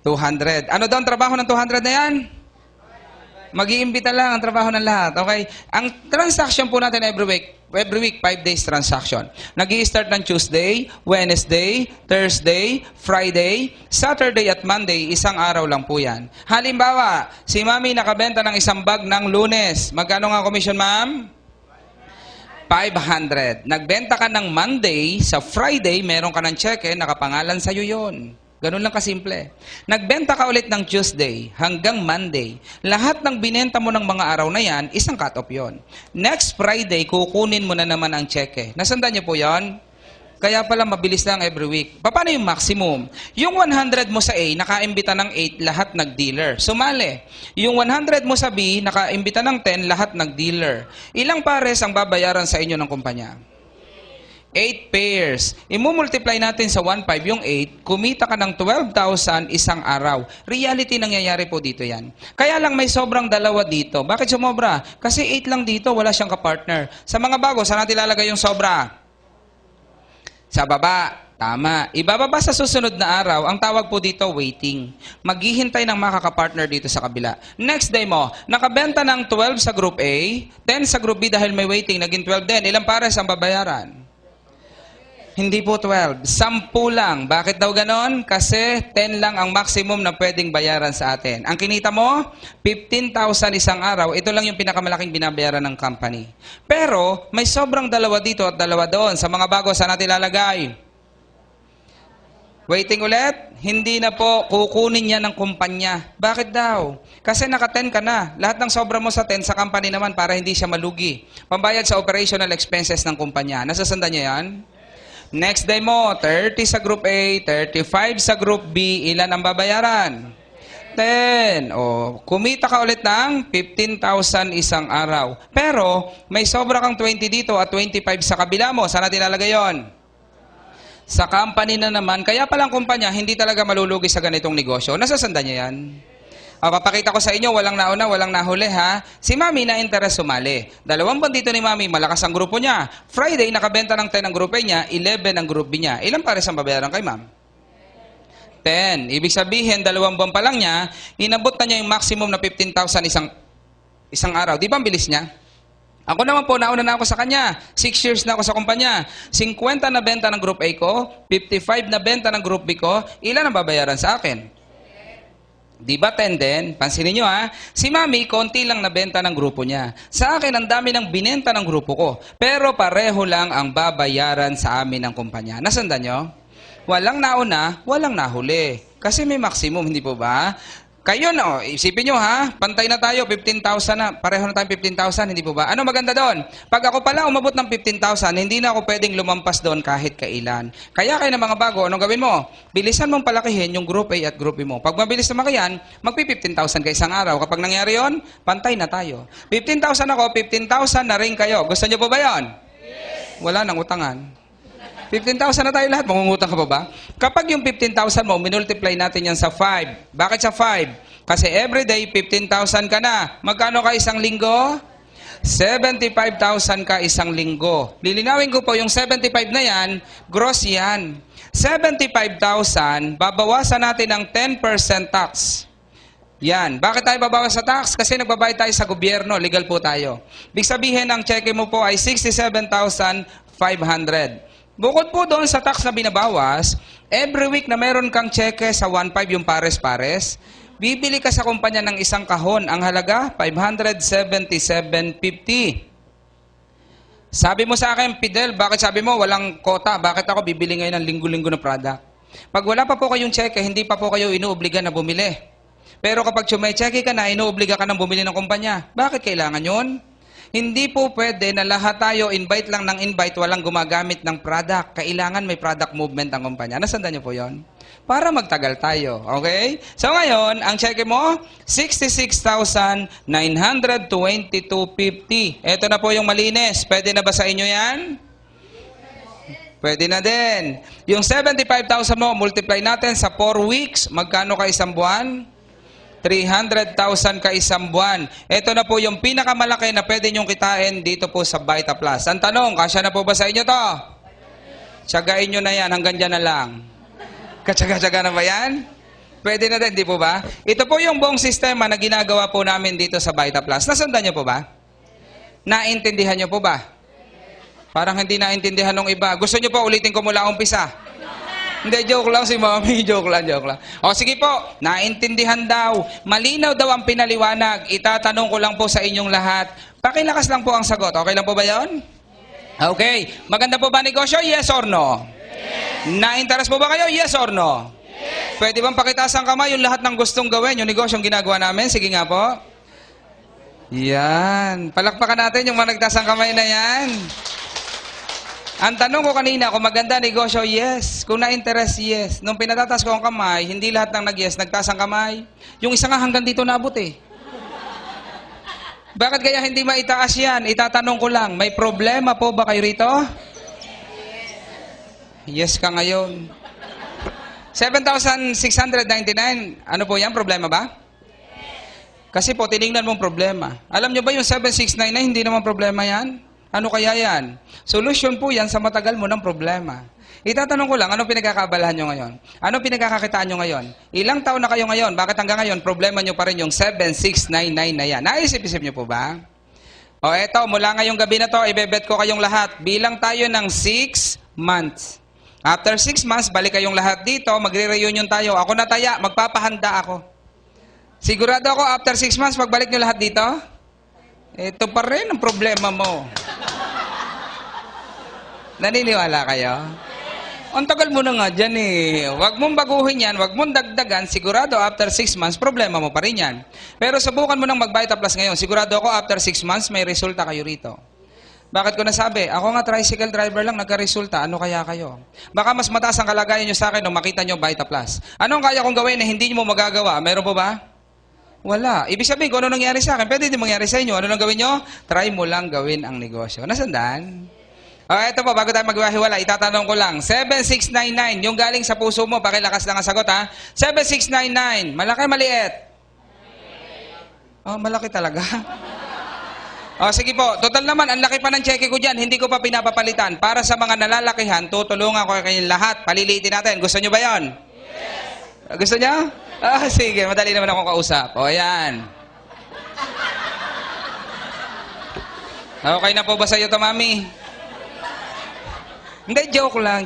Speaker 1: 200. Ano daw ang trabaho ng 200 na yan? Mag-iimbita lang ang trabaho ng lahat. Okay? Ang transaction po natin every week 5 days transaction. Nag-i-start ng Tuesday, Wednesday, Thursday, Friday, Saturday at Monday, isang araw lang po yan. Halimbawa, si Mami nakabenta ng isang bag ng Lunes. Magkano nga commission, ma'am? 500. Nagbenta ka ng Monday, sa Friday, meron ka ng cheque, nakapangalan sa'yo yun. Ganun lang kasimple. Nagbenta ka ulit ng Tuesday hanggang Monday. Lahat ng binenta mo ng mga araw na yan, isang cut-off yun. Next Friday, kukunin mo na naman ang cheque. Nasandaan niyo po yan? Kaya pala mabilis lang every week. Paano yung maximum? Yung 100 mo sa A, nakaimbita ng 8, lahat nag-dealer. Sumali. Yung 100 mo sa B, nakaimbita ng 10, lahat nag-dealer. Ilang pares ang babayaran sa inyo ng kumpanya? 8 pairs. Imumultiply natin sa 1,500 yung 8, kumita ka ng 12,000 isang araw. Reality nangyayari po dito yan. Kaya lang may sobrang dalawa dito. Bakit sumobra? Kasi 8 lang dito, wala siyang kapartner. Sa mga bago, saan natin ilalagay yung sobra? Sa baba. Tama. Ibababa sa susunod na araw, ang tawag po dito, waiting. Maghihintay ng makaka-partner dito sa kabila. Next day mo, nakabenta ng 12 sa Group A, 10 sa Group B dahil may waiting, naging 12 din. Ilang pares ang babayaran? Hindi po 12. 10 lang. Bakit daw ganon? Kasi 10 lang ang maximum na pwedeng bayaran sa atin. Ang kinita mo, 15,000 isang araw. Ito lang yung pinakamalaking binabayaran ng company. Pero, may sobrang dalawa dito at dalawa doon. Sa mga bago, saan natin ilalagay? Waiting ulit, hindi na po kukunin niya ng kumpanya. Bakit daw? Kasi naka-10 ka na. Lahat ng sobra mo sa 10 sa company naman para hindi siya malugi. Pambayad sa operational expenses ng kumpanya. Nasasanda niya yan? Next day mo, 30 sa Group A, 35 sa Group B. Ilan ang babayaran? 10. O, kumita ka ulit ng 15,000 isang araw. Pero, may sobra kang 20 dito at 25 sa kabila mo. Saan natin ilalagay yun? Sa company na naman, kaya palang kumpanya, hindi talaga malulugi sa ganitong negosyo. Nasasanda niya yan. Papakita ko sa inyo, walang nauna, walang nahuli ha. Si Mami na interes sumali. 2 buwan dito ni Mami, malakas ang grupo niya. Friday, nakabenta ng 10 ang grupo niya, 11 ang group B niya. Ilan pares ang babayaran kay Ma'am? 10. Ibig sabihin, 2 buwan pa lang niya, inabot na niya yung maximum na 15,000 isang araw. Di ba ang bilis niya? Ako naman po, nauna na ako sa kanya. 6 years na ako sa kumpanya. 50 na benta ng Group A ko, 55 na benta ng Group B ko, ilan ang babayaran sa akin? Di ba 10 din? Pansinin nyo ha. Si Mami, konti lang nabenta ng grupo niya. Sa akin, ang dami ng binenta ng grupo ko. Pero pareho lang ang babayaran sa amin ng kumpanya. Nasandan nyo? Walang nauna, walang nahuli. Kasi may maximum, hindi po ba? Kayo no, isipin nyo ha, pantay na tayo, 15,000 na, pareho na tayo 15,000, hindi po ba? Ano maganda doon? Pag ako pala umabot ng 15,000, hindi na ako pwedeng lumampas doon kahit kailan. Kaya kayo na mga bago, anong gawin mo? Bilisan mong palakihin yung Group A at Group B mo. Pag mabilis na yan, magpi-15,000 ka isang araw. Kapag nangyari yon, pantay na tayo. 15,000 ako, 15,000 na rin kayo. Gusto nyo po ba yon? Yes. Wala nang utangan. 15,000 na tayo lahat, mangungutang ka pa ba? Kapag yung 15,000 mo, minultiply natin yan sa 5. Bakit sa 5? Kasi everyday, 15,000 ka na. Magkano ka isang linggo? 75,000 ka isang linggo. Lilinawin ko po, yung 75 na yan, gross yan. 75,000, babawasan natin ng 10% tax. Yan. Bakit tayo babawas sa tax? Kasi nagbabayad tayo sa gobyerno, legal po tayo. Big sabihin, ang cheque mo po ay 67,500. Bukod po doon sa tax na binabawas, every week na meron kang cheque sa 1.5 yung pares-pares, bibili ka sa kumpanya ng isang kahon. Ang halaga, 577.50. Sabi mo sa akin, Fidel, bakit sabi mo walang kota? Bakit ako bibili ngayon ng linggo-linggo na product? Pag wala pa po kayong cheque, hindi pa po kayo inuobliga na bumili. Pero kapag may cheque ka na, inuobliga ka na bumili ng kumpanya. Bakit kailangan yun? Hindi po pwede na lahat tayo invite lang ng invite, walang gumagamit ng product. Kailangan may product movement ang kumpanya. Nasandaan niyo po yon? Para magtagal tayo. Okay? So ngayon, ang cheque mo, 66,922.50. Ito na po yung malinis. Pwede na ba sa inyo yan? Pwede na din. Yung 75,000 mo, multiply natin sa 4 weeks. Magkano ka isang buwan? 300,000 ka isang buwan. Ito na po yung pinakamalaki na pwede nyong kitain dito po sa Vita Plus. Ang tanong, kasya na po ba sa inyo to? Tsagain nyo na yan, hanggang dyan na lang. Katsaga-tsaga na ba yan? Pwede na din, di po ba? Ito po yung buong sistema na ginagawa po namin dito sa Vita Plus. Nasundan nyo po ba? Naintindihan nyo po ba? Parang hindi naintindihan ng iba. Gusto nyo po ulitin ko mula umpisa? Hindi, joke lang si Mami. Joke lang. O sige po, naintindihan daw. Malinaw daw ang pinaliwanag. Itatanong ko lang po sa inyong lahat. Pakilakas lang po ang sagot. Okay lang po ba yon? Okay. Maganda po ba negosyo? Yes or no? Yes. Na-interest po ba kayo? Yes or no? Yes. Pwede bang pakitaas ang kamay yung lahat ng gustong gawin, yung negosyong ginagawa namin? Sige nga po. Yan. Palakpakan natin yung mga nagtaas ang kamay na yan. Ang tanong ko kanina, kung maganda negosyo, yes. Kung na-interest, yes. Nung pinatatas ko ang kamay, hindi lahat ng nag-yes, nagtaas ang kamay. Yung isa nga hanggang dito nabot eh. Bakit kaya hindi maitaas yan? Itatanong ko lang, may problema po ba kayo rito? Yes ka ngayon. 7,699, ano po yan? Problema ba? Kasi po, tinignan mong problema. Alam nyo ba yung 7,699, hindi naman problema yan? Ano kaya yan? Solusyon po yan sa matagal mo ng problema. Itatanong ko lang, anong pinagkakaabalahan nyo ngayon? Anong pinagkakakitaan nyo ngayon? Ilang taon na kayo ngayon? Bakit hanggang ngayon, problema nyo pa rin yung 7699 na yan? Naisip-isip nyo po ba? O eto, mula ngayong gabi na to, ibebet ko kayong lahat. Bilang tayo ng 6 months. After 6 months, balik kayong lahat dito, magre-reunion tayo. Ako na taya, magpapahanda ako. Sigurado ako, after 6 months, pagbalik nyo lahat dito, ito pa rin ang problema mo. Naniniwala kayo? Ang tagal mo na nga dyan eh. Huwag mong baguhin yan, huwag mong dagdagan. Sigurado after 6 months, problema mo pa rin yan. Pero subukan mo nang mag-Vita Plus ngayon. Sigurado ako after 6 months, may resulta kayo rito. Bakit ko nasabi? Ako nga tricycle driver lang, nagka-resulta. Ano kaya kayo? Baka mas mataas ang kalagayan nyo sa akin nung makita nyo Vita Plus. Anong kaya kong gawin na hindi nyo mo magagawa? Meron po ba? Wala. Ibig sabihin, kung ano nangyari sa akin, pwede din mangyari sa inyo. Ano nang gawin nyo? Try mo lang gawin ang negosyo. Nasandaan? Ito po, bago tayo maghiwalay, itatanong ko lang. 7699, yung galing sa puso mo, pakilakas lang ang sagot ha. 7699, malaki maliit? Oh, malaki talaga. Sige po, total naman, ang laki pa ng cheque ko dyan, hindi ko pa pinapapalitan. Para sa mga nalalakihan, tutulungan ko kayong lahat, palilitin natin. Gusto nyo ba yon? Yes! Gusto nyo? Sige, madali naman akong kausap. Ayan. Okay na po ba sa'yo to, mami? Hindi, joke lang.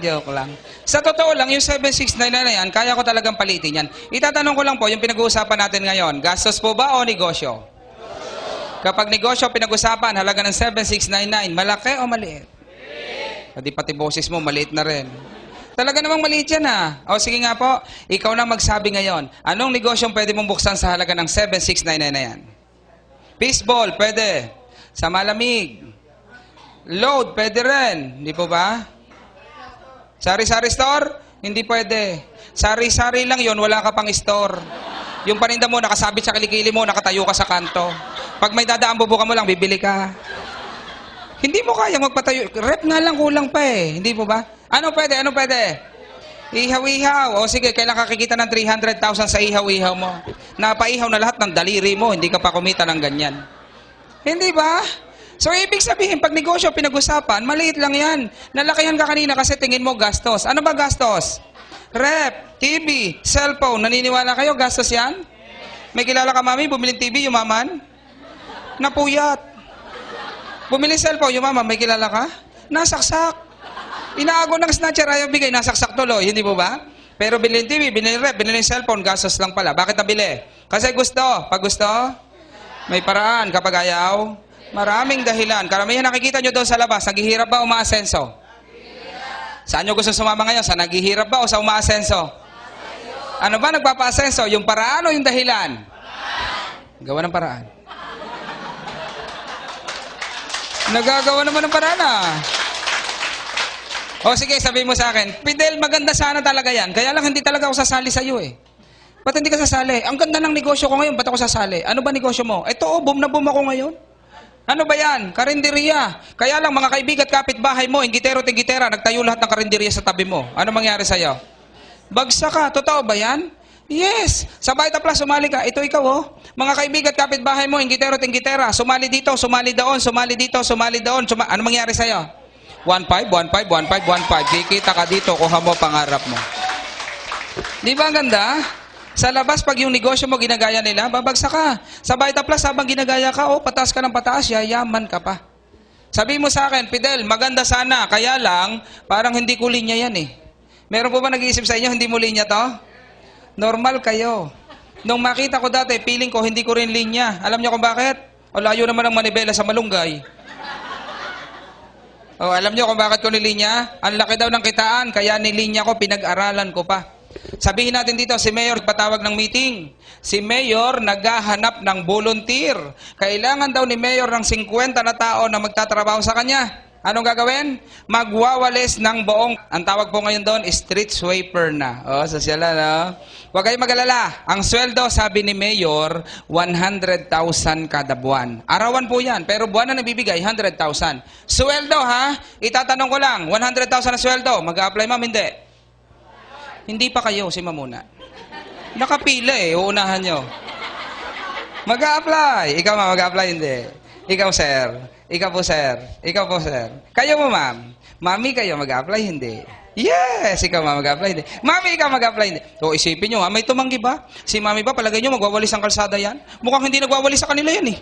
Speaker 1: Sa totoo lang, yung 769 na yan, kaya ko talagang palitin yan. Itatanong ko lang po, yung pinag-uusapan natin ngayon, gastos po ba o negosyo? Kapag negosyo pinag-usapan, halaga ng 7699, malaki o maliit? Pati boses mo, maliit na rin. Talaga namang maliit yan O sige nga po, ikaw na magsabi ngayon, anong negosyong pwede mong buksan sa halaga ng 7699 na yan? Fishball, pwede. Sa malamig. Load, pwede rin. Hindi po ba? Sari-sari store? Hindi pwede. Sari-sari lang yon, wala ka pang store. Yung paninda mo, nakasabit sa kilikili mo, nakatayo ka sa kanto. Pag may dadaan, bubuka mo lang, bibili ka. Hindi mo kaya magpatayo. Rep nga lang, kulang pa eh. Hindi po ba? Ano pwede? Ihaw-ihaw. O sige, kailan kakikita ng 300,000 sa ihaw-ihaw mo? Napaihaw na lahat ng daliri mo, hindi ka pa kumita ng ganyan. Hindi ba? So, ibig sabihin, pag negosyo pinag-usapan, maliit lang yan. Nalakihan ka kanina kasi tingin mo gastos. Ano ba gastos? Rep, TV, cellphone. Naniniwala kayo, gastos yan? May kilala ka, mami, bumiling TV, yumaman? Napuyat. Bumili cellphone, yumaman, may kilala ka? Nasaksak. Inaago ng snatcher, ayaw bigay, nasaksak tuloy, hindi po ba? Pero bilhin TV, binili rep, binili cellphone, gastos lang pala. Bakit nabili? Kasi gusto. Pag gusto, may paraan. Kapag ayaw, maraming dahilan. Karamihan nakikita nyo doon sa labas, naghihirap ba o umaasenso? Saan nyo gusto sumama ngayon? Sa naghihirap ba o sa umaasenso? Ano ba nagpapaasenso? Yung paraan o yung dahilan? Gawa ng paraan. Nagagawa naman ng paraan O sige, sabihin mo sa akin, Fidel, maganda sana talaga yan. Kaya lang hindi talaga ako sasali sa'yo eh. Ba't hindi ka sasali? Ang ganda ng negosyo ko ngayon, ba't ako sasali? Ano ba negosyo mo? Ito boom na boom ako ngayon. Ano ba yan? Karinderiya. Kaya lang mga kaibigan at kapitbahay mo, ingitero-tingitera, nagtayo lahat ng karinderiya sa tabi mo. Ano mangyari sa'yo? Bagsak ka. Totoo ba yan? Yes. Sa Vita Plus, sumali ka. Ito ikaw Mga kaibigan at kapitbahay mo, ingitero-tingitera, sumali dito, sumali doon, sumali dito, sumali doon. Ano mangyari sa'yo? 1.5, 1.5, 1.5, 1.5. Kikita ka dito, kuha mo pangarap mo. Di ba ang ganda? Sa labas, pag yung negosyo mo ginagaya nila, babagsak ka. Sa Vita Plus, habang ginagaya ka, pataas ka ng pataas, yayaman ka pa. Sabi mo sa akin, Fidel, maganda sana, kaya lang, parang hindi ko linya yan eh. Meron po ba nag-iisip sa inyo, hindi mo linya to? Normal kayo. Nung makita ko dati, feeling ko, hindi ko rin linya. Alam niyo kung bakit? O layo naman ang manibela sa malunggay. Alam niyo kung bakit ko nilinya? Ang laki daw ng kitaan, kaya nilinya ko, pinag-aralan ko pa. Sabihin natin dito, si Mayor patawag ng meeting. Si Mayor naghahanap ng volunteer. Kailangan daw ni Mayor ng 50 na tao na magtatrabaho sa kanya. Anong gagawin? Magwawalis ng buong, ang tawag po ngayon doon, street sweeper na. Sosyal na. Huwag kayong mag-alala. Ang sweldo, sabi ni Mayor, 100,000 kada buwan. Arawan po yan, pero buwan na nabibigay, 100,000. Sweldo itatanong ko lang, 100,000 na sweldo, mag-a-apply ma'am, hindi? Hindi pa kayo, si Mamuna. Nakapila uunahan nyo. Mag-a-apply. Ikaw ma, mag-a-apply, hindi. Ikaw, sir. Ikaw po, sir. Ikaw po, sir. Kayo mo, ma'am. Mami, kayo mag-apply, hindi. Yes, ikaw mag-apply, hindi. Mami, ikaw mag-apply, hindi. So, isipin nyo, may tumanggi ba? Si mami ba, palagay nyo, magwawalis ang kalsada yan? Mukhang hindi nagwawalis sa kanila yan, eh.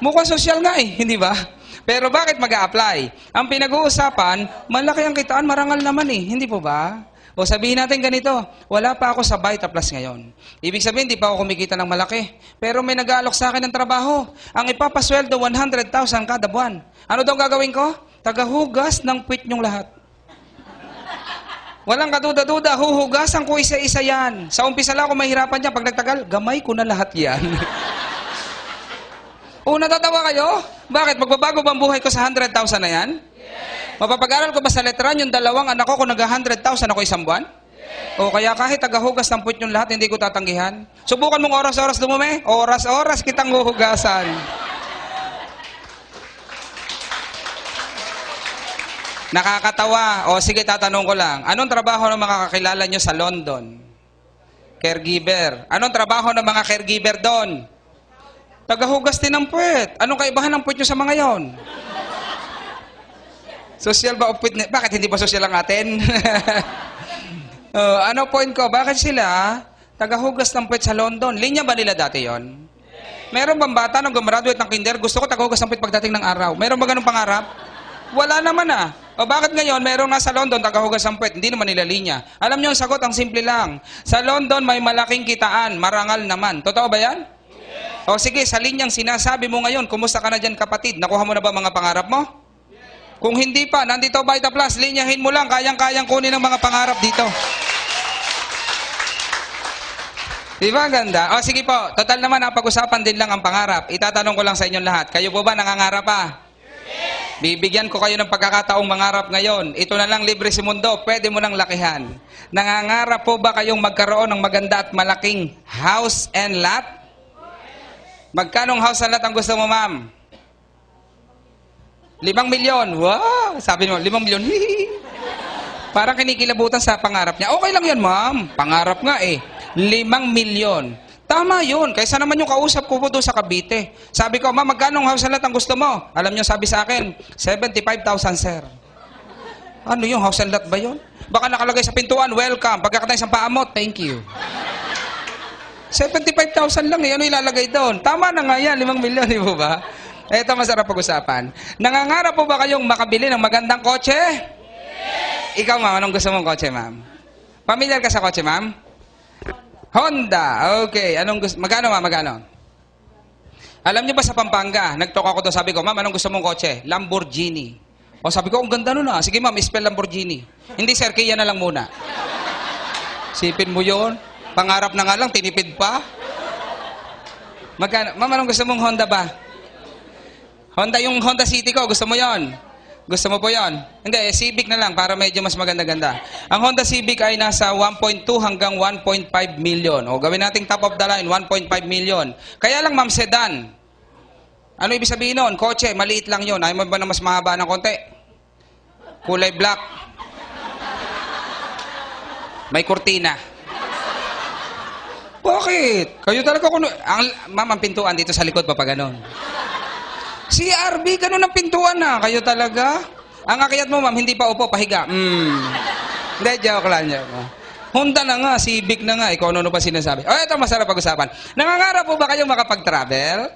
Speaker 1: Mukhang sosyal nga, eh. Hindi ba? Pero bakit mag-a-apply? Ang pinag-uusapan, malaki ang kitaan, marangal naman, eh. Hindi po ba? O sabihin natin ganito, wala pa ako sa Vita Plus ngayon. Ibig sabihin, di pa ako kumikita ng malaki. Pero may nag-aalok sa akin ng trabaho. Ang ipapasweldo, 100,000 kada buwan. Ano daw gagawin ko? Tagahugas ng puwit nyong lahat. Walang kaduda-duda, huhugasan ko isa-isa yan. Sa umpisa lang ako mahirapan dyan. Pag nagtagal, gamay ko na lahat yan. O, natatawa kayo? Bakit? Magbabago ba ang buhay ko sa 100,000 na yan? Mapapag-aral ko ba sa letran yung dalawang anak ko kung nag-100,000 ako isang buwan? O kaya kahit tagahugas ng puwit yung lahat, hindi ko tatanggihan. Subukan mong oras-oras dumumi. Oras-oras kitang huhugasan. Nakakatawa. O sige, tatanong ko lang. Anong trabaho ng mga kakilala nyo sa London? Caregiver. Anong trabaho ng mga caregiver doon? Tagahugas din ng puwit. Anong kaibahan ng puwit nyo sa mga yon? Social ba o puwit? Bakit hindi ba social ang atin? Ano point ko? Bakit sila tagahugas ng puwit sa London? Linya ba nila dati yon? Meron bang bata nung gumraduate ng kinder, gusto ko tagahugas ng puwit pagdating ng araw? Meron ba ganung pangarap? Wala naman ah. O bakit ngayon, meron nga sa London, tagahugas ng puwet, hindi naman nila linya. Alam nyo, ang sagot, ang simple lang. Sa London, may malaking kitaan, marangal naman. Totoo ba yan? Yes. O sige, sa linyang sinasabi mo ngayon, kumusta ka na dyan kapatid? Nakuha mo na ba mga pangarap mo? Kung hindi pa, nandito Vita Plus, linyahin mo lang, kayang-kayang kunin ng mga pangarap dito. Di ba ganda? O sige po, total naman, pag-usapan din lang ang pangarap. Itatanong ko lang sa inyong lahat, kayo po ba nangangarap pa? Yes. Bibigyan ko kayo ng pagkakataong mangarap ngayon. Ito na lang, libre si mundo, pwede mo nang lakihan. Nangangarap po ba kayong magkaroon ng maganda at malaking house and lot? Magkanong house and lot ang gusto mo, ma'am? 5 milyon. Wow! Sabi mo, 5 milyon. Parang kinikilabutan sa pangarap niya. Okay lang yan, ma'am. Pangarap nga eh. 5 milyon. Tama yun. Kaysa naman yung kausap ko po doon sa Cavite. Sabi ko, ma'am, magkano house and lot ang gusto mo? Alam niyo, sabi sa akin, 75,000, sir. Ano yung house and lot ba yun? Baka nakalagay sa pintuan, welcome. Pagkakatay sa paa mo, thank you. 75,000 lang eh. Ano ilalagay doon? Tama na nga yan, 5 milyon, di ba? Ito masarap pag-usapan. Nangangarap po ba kayong makabili ng magandang kotse? Yes! Ikaw, ma'am, anong gusto mong kotse, ma'am? Pamilyar ka sa kotse, ma'am? Honda. Okay. Anong gusto? Magkano, ma'am? Magkano? Alam niyo ba sa Pampanga, nagtalk ako doon, sabi ko, ma'am, anong gusto mong kotse? Lamborghini. O sabi ko, ang ganda nun ah. Sige, ma'am, spell Lamborghini. Hindi, sir, Kia na lang muna. Sipin mo yon. Pangarap na nga lang, tinipid pa. Magkano? Ma'am, anong gusto mong Honda ba? Honda, yung Honda City ko, gusto mo yon? Gusto mo po yon? Hindi, Civic na lang para medyo mas maganda-ganda. Ang Honda Civic ay nasa 1.2 hanggang 1.5 million. O gawin nating top of the line, 1.5 million. Kaya lang, ma'am, sedan. Ano ibig sabihin nun? Kotse, maliit lang yon. Ayaw mo ba na mas mahaba ng konti? Kulay black. May kurtina. Bakit? Kayo talaga kung... Ma'am, ang pintuan dito sa likod pa ganon. CRB, ganun ang pintuan na. Kayo talaga? Ang akyat mo, ma'am, hindi pa upo, pahiga. Hindi, joke lang. Honda na nga, Civic na nga. Ikaw ano pa sinasabi. O, ito masarap pag-usapan. Nangangarap po ba kayo makapag-travel?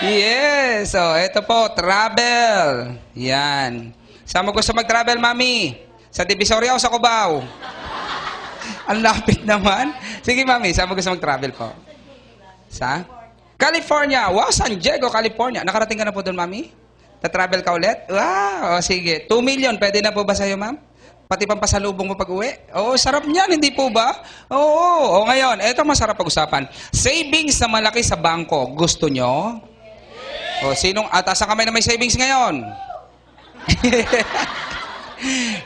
Speaker 1: Yes. So, ito po, travel. Yan. Saan mo gusto mag-travel, mami? Sa Divisoria o sa Cubao? Ang lapit naman. Sige, mami, saan mo gusto mag-travel po? Sa? California. Wow, San Diego, California. Nakarating ka na po doon, mami? Ta-travel ka ulit? Wow, sige. 2 million, pwede na po ba sa'yo, ma'am? Pati pampasalubong mo pag-uwi? Oo, sarap niyan, hindi po ba? Oo, ngayon, eto masarap pag-usapan. Savings na malaki sa bangko. Gusto nyo? O, sinong, ataas ang kamay na may savings ngayon?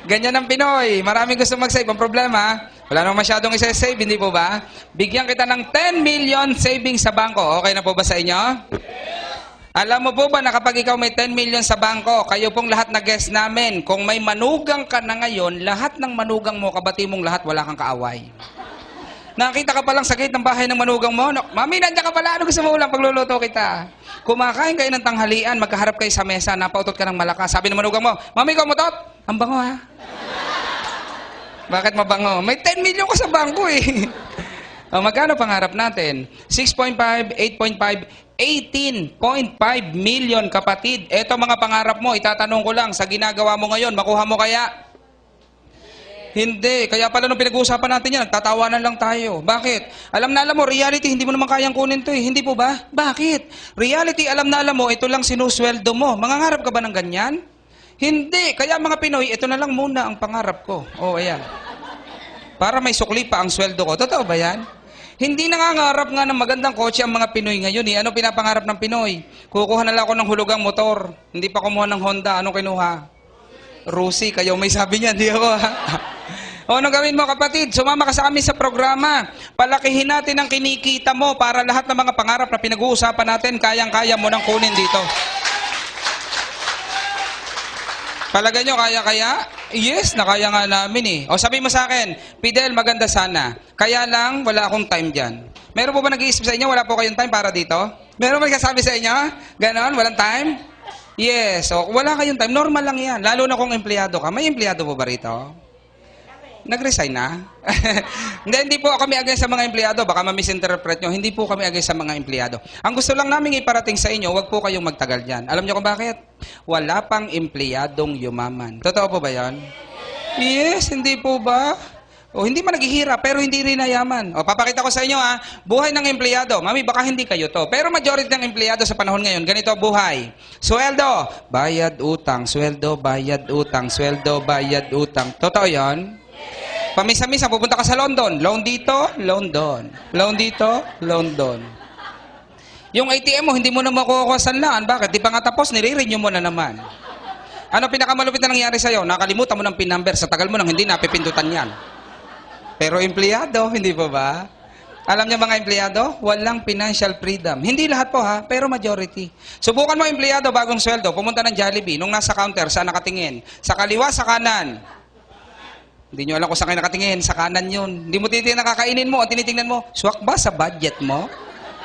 Speaker 1: Ganyan ang Pinoy. Maraming gusto mag-save. Ang problema, wala nang masyadong isa-save, hindi po ba? Bigyan kita ng 10 million savings sa bangko. Okay na po ba sa inyo? Alam mo po ba na kapag ikaw may 10 million sa bangko, kayo pong lahat na guest namin, kung may manugang ka na ngayon, lahat ng manugang mo, kabati mong lahat, wala kang kaaway. Nakita ka palang sa gate ng bahay ng manugang mo. Mami, nandiyan ka pala. Ano gusto mo ulam? Pagluluto kita. Kumakain kayo ng tanghalian, magkaharap kayo sa mesa, napautot ka ng malakas. Sabi ng manugang mo, Mami, ikaw mutot? Ang bango ha. Bakit mabango? May 10 million ka sa bangko eh. O, magkano pangarap natin? 6.5, 8.5, 18.5 million kapatid. Eto mga pangarap mo, itatanong ko lang, sa ginagawa mo ngayon, makuha mo kaya? Hindi. Kaya pala nung pinag-uusapan natin yan, nagtatawanan lang tayo. Bakit? Alam na alam mo, reality, hindi mo naman kayang kunin to eh. Hindi po ba? Bakit? Reality, alam na alam mo, ito lang sinusweldo mo. Mangangarap ka ba ng ganyan? Hindi. Kaya mga Pinoy, ito na lang muna ang pangarap ko. O, ayan. Para may sukli pa ang sweldo ko. Totoo ba yan? Hindi nangangarap nga ng magandang kotse ang mga Pinoy ngayon eh. Ano pinapangarap ng Pinoy? Kukuha na lang ako ng hulugang motor. Hindi pa kumuha ng Honda. Anong kinuha? Rusi. Kayo may sabi niya. Hindi ako ha. O ano gawin mo kapatid? Sumama ka sa amin sa programa. Palakihin natin ang kinikita mo para lahat ng mga pangarap na pinag-uusapan natin, kayang-kaya mo nang kunin dito. Palagay nyo, kaya-kaya? Yes, nakaya nga namin eh. O sabi mo sa akin, Fidel, maganda sana. Kaya lang, wala akong time dyan. Meron po ba nag-iisip sa inyo, wala po kayong time para dito? Meron ba nagsasabi sa inyo? Ganon, walang time? Yes, o wala kayong time. Normal lang yan. Lalo na kung empleyado ka. May empleyado po ba rito? Nag-resign na? Hindi po kami against sa mga empleyado. Baka ma-misinterpret nyo. Hindi po kami against sa mga empleyado. Ang gusto lang namin iparating sa inyo, wag po kayong magtagal dyan. Alam nyo kung bakit? Wala pang empleyadong yumaman. Totoo po ba yan? Yes, hindi po ba? O hindi man naghihirap, pero hindi rin nayaman. O papakita ko sa inyo ha, buhay ng empleyado. Mami, baka hindi kayo to. Pero majority ng empleyado sa panahon ngayon, ganito buhay. Sweldo, bayad utang, sweldo, bayad utang, sweldo, bayad utang. Totoo yan? Pamisa-misa, pupunta ka sa London. Loan dito, loan doon. Loan dito, loan doon. Yung ATM mo, hindi mo na makukuha sanlaan. Bakit? Di pa nga tapos, nire-renew mo na naman. Ano pinakamalupit na nangyari sa'yo? Nakalimutan mo ng PIN number. Sa tagal mo nang hindi napipindutan yan. Pero empleyado, hindi po ba? Alam niyo mga empleyado, walang financial freedom. Hindi lahat po ha, pero majority. Subukan mo empleyado, bagong sweldo, pumunta ng Jollibee, nung nasa counter, saan nakatingin? Sa kaliwa, sa kanan. Hindi nyo alam kung saan kayo nakatingin, sa kanan yun. Hindi mo tinitingnan nakakainin mo, ang tinitingnan mo, swak ba sa budget mo?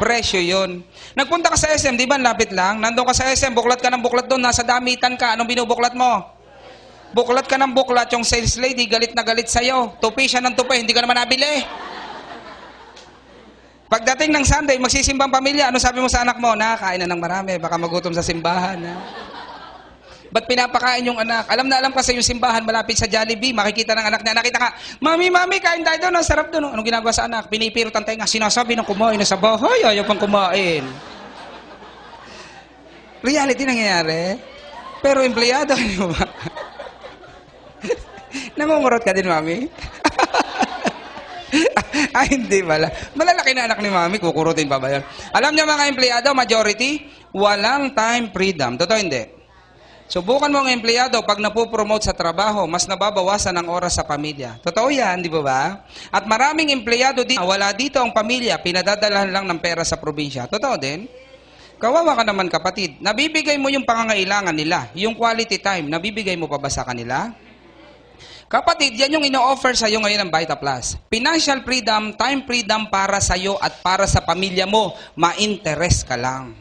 Speaker 1: Presyo yun. Nagpunta ka sa SM, di ba lapit lang? Nandun ka sa SM, buklat ka ng buklat doon, nasa damitan ka, anong binubuklat mo? Buklat ka ng buklat, yung sales lady, galit na galit sa'yo. Tupi siya ng tupi, hindi ka naman nabili. Pagdating ng Sunday, magsisimbang pamilya, ano sabi mo sa anak mo? Nakakain na ng marami, baka magutom sa simbahan. Ha? Ba't pinapakain yung anak? Alam na alam kasi yung simbahan malapit sa Jollibee, makikita ng anak niya, nakita ka, Mami, kain tayo doon, ang sarap doon. Anong ginagawa sa anak? Pinipirot ang tenga, sinasabi ng kumain na sa bahay, ayaw pang kumain. Reality nangyayari. Pero empleyado, di ba? Nangungurot ka din, Mami? Ay, hindi pala. Malalaki na anak ni Mami, kukurutin pa ba yun? Alam niyo mga empleyado, majority, walang time freedom. Totoo hindi? Subukan mo ang empleyado, pag napopromote sa trabaho, mas nababawasan ang oras sa pamilya. Totoo yan, di ba ba? At maraming empleyado dito, wala dito ang pamilya, pinadadalahan lang ng pera sa probinsya. Totoo din? Kawawa ka naman kapatid. Nabibigay mo yung pangangailangan nila, yung quality time, nabibigay mo pa ba sa kanila? Kapatid, yan yung ino-offer sa'yo ngayon ng Vita Plus. Financial freedom, time freedom para sa'yo at para sa pamilya mo. Ma-interest ka lang.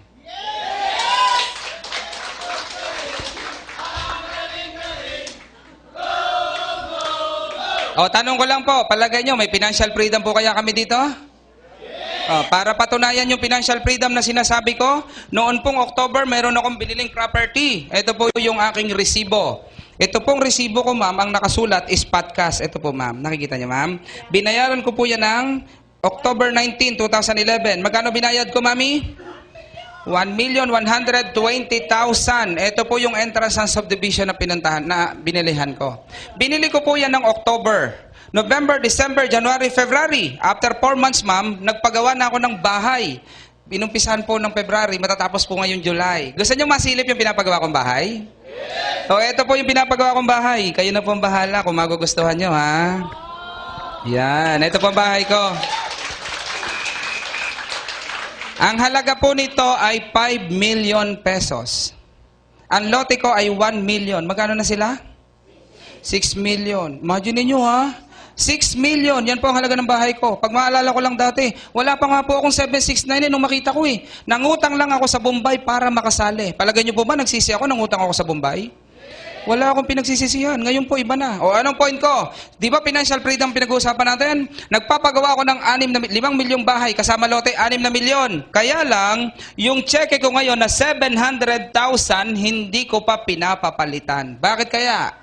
Speaker 1: O, tanong ko lang po, palagay nyo, may financial freedom po kaya kami dito? O, para patunayan yung financial freedom na sinasabi ko, noon pong October, meron akong biniling property. Ito po yung aking resibo. Ito pong resibo ko, ma'am, ang nakasulat is podcast. Ito po, ma'am. Nakikita niyo, ma'am? Binayaran ko po yan ng October 19, 2011. Magkano binayad ko, mami? 1,120,000. Ito po yung entrance ng subdivision na pinuntahan, na binilihan ko. Binili ko po yan ng October. November, December, January, February. After 4 months, ma'am, nagpagawa na ako ng bahay. Binumpisahan po ng February, matatapos po ngayon July. Gusto niyo masilip yung pinapagawa kong bahay? Yes! O, ito po yung pinapagawa kong bahay. Kayo na po ang bahala kung magugustuhan nyo, ha? Yan, ito po ang bahay ko. Ang halaga po nito ay 5 million pesos. Ang lote ko ay 1 million. Magkano na sila? 6 million. Imagine niyo ha, 6 million, yan po ang halaga ng bahay ko. Pag maalala ko lang dati, wala pa nga po akong 769 nung makita ko eh. Nangutang lang ako sa Bombay para makasali. Palagay niyo po ba, nagsisi ako, nangutang ako sa Bombay? Wala akong pinagsisisihan. Ngayon po, iba na. O anong point ko? Di ba financial freedom pinag-uusapan natin? Nagpapagawa ako ng 5 milyong bahay, kasama lote, 6 na milyon. Kaya lang, yung cheque ko ngayon na 700,000, hindi ko pa pinapapalitan. Bakit kaya?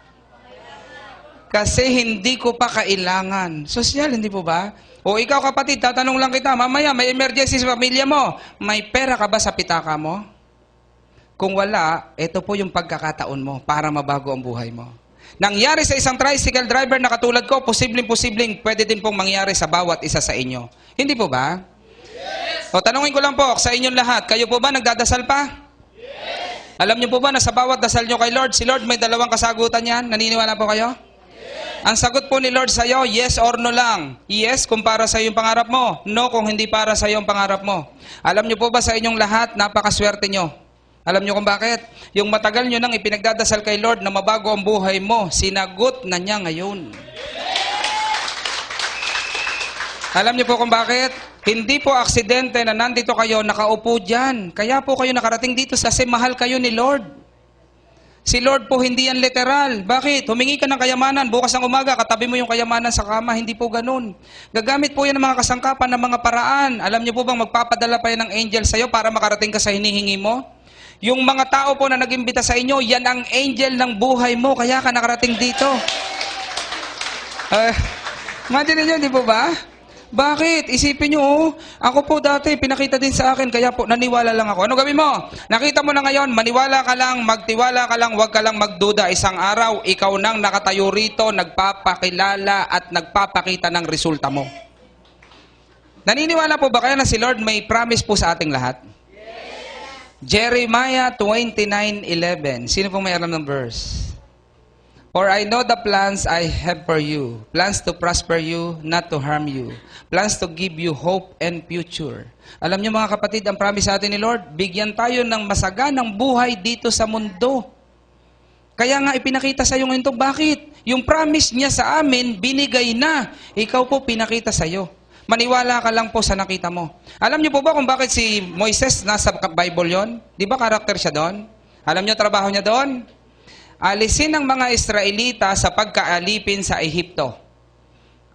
Speaker 1: Kasi hindi ko pa kailangan. Sosyal, hindi po ba? O ikaw kapatid, tatanong lang kita, mamaya may emergency sa pamilya mo, may pera ka ba sa pitaka mo? Kung wala, ito po yung pagkakataon mo para mabago ang buhay mo. Nangyari sa isang tricycle driver na katulad ko, posibleng pwede din pong mangyari sa bawat isa sa inyo. Hindi po ba? Yes. O tanungin ko lang po sa inyong lahat, kayo po ba nagdadasal pa? Yes. Alam niyo po ba na sa bawat dasal niyo kay Lord, si Lord may 2 kasagutan yan? Naniniwala po kayo? Yes. Ang sagot po ni Lord sa iyo, yes or no lang. Yes kung para sa iyo yung pangarap mo. No kung hindi para sa iyo yung pangarap mo. Alam niyo po ba sa inyong lahat, napakaswerte niyo. Alam niyo kung bakit? Yung matagal niyo nang ipinagdadasal kay Lord na mabago ang buhay mo, sinagot na niya ngayon. Alam niyo po kung bakit? Hindi po aksidente na nandito kayo, nakaupo dyan. Kaya po kayo nakarating dito kasi mahal kayo ni Lord. Si Lord po hindi yan literal. Bakit? Humingi ka ng kayamanan. Bukas ng umaga, katabi mo yung kayamanan sa kama. Hindi po ganun. Gagamit po yan ng mga kasangkapan, ng mga paraan. Alam niyo po bang magpapadala pa yan ng angel sa'yo para makarating ka sa hinihingi mo? Yung mga tao po na nag-imbita sa inyo, yan ang angel ng buhay mo, kaya ka nakarating dito. Imagine niyo, di po ba? Bakit? Isipin niyo, ako po dati, pinakita din sa akin, kaya po naniwala lang ako. Ano gawin mo? Nakita mo na ngayon, maniwala ka lang, magtiwala ka lang, huwag ka lang magduda. Isang araw, ikaw nang nakatayo rito, nagpapakilala at nagpapakita ng resulta mo. Naniniwala po ba kaya na si Lord may promise po sa ating lahat? Jeremiah 29:11. Sino pong may alam ng verse? For I know the plans I have for you. Plans to prosper you, not to harm you. Plans to give you hope and future. Alam niyo mga kapatid, ang promise sa atin ni Lord, bigyan tayo ng masaganang buhay dito sa mundo. Kaya nga ipinakita sa iyo ngayon ito. Bakit? Yung promise niya sa amin, binigay na. Ikaw po pinakita sa iyo. Maniwala ka lang po sa nakita mo. Alam niyo po ba kung bakit si Moises nasa Bible yon? Di ba karakter siya doon? Alam niyo trabaho niya doon? Alisin ang mga Israelita sa pagkaalipin sa Ehipto.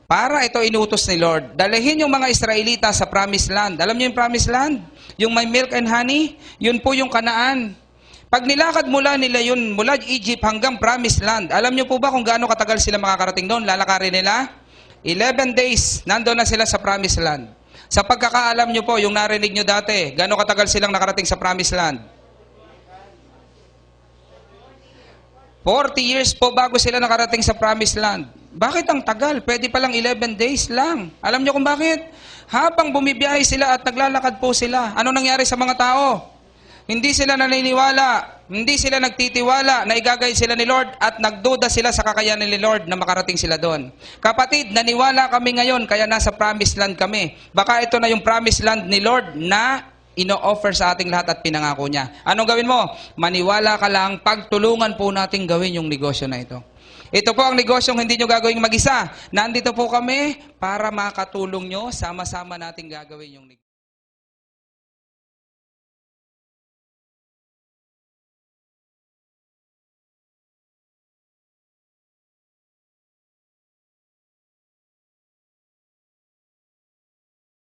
Speaker 1: Para ito inutos ni Lord. Dalahin yung mga Israelita sa Promised Land. Alam niyo yung Promised Land? Yung may milk and honey? Yun po yung Kanaan. Pag nilakad mula Egypt hanggang Promised Land, alam niyo po ba kung gaano katagal sila makakarating doon? Lalakarin nila? 11 days, nandoon na sila sa Promised Land. Sa pagkakaalam nyo po, yung narinig nyo dati, gano'ng katagal silang nakarating sa Promised Land? 40 years po bago sila nakarating sa Promised Land. Bakit ang tagal? Pwede palang 11 days lang. Alam nyo kung bakit? Habang bumibiyahe sila at naglalakad po sila, ano nangyari sa mga tao? Hindi sila naniniwala, hindi sila nagtitiwala na igagay sila ni Lord at nagduda sila sa kakayanan ni Lord na makarating sila doon. Kapatid, naniwala kami ngayon kaya nasa Promised Land kami. Baka ito na yung Promised Land ni Lord na ino-offer sa ating lahat at pinangako niya. Anong gawin mo? Maniwala ka lang, pagtulungan po natin gawin yung negosyo na ito. Ito po ang negosyong hindi nyo gagawin mag-isa. Nandito po kami para makatulong nyo, sama-sama natin gagawin yung negosyo.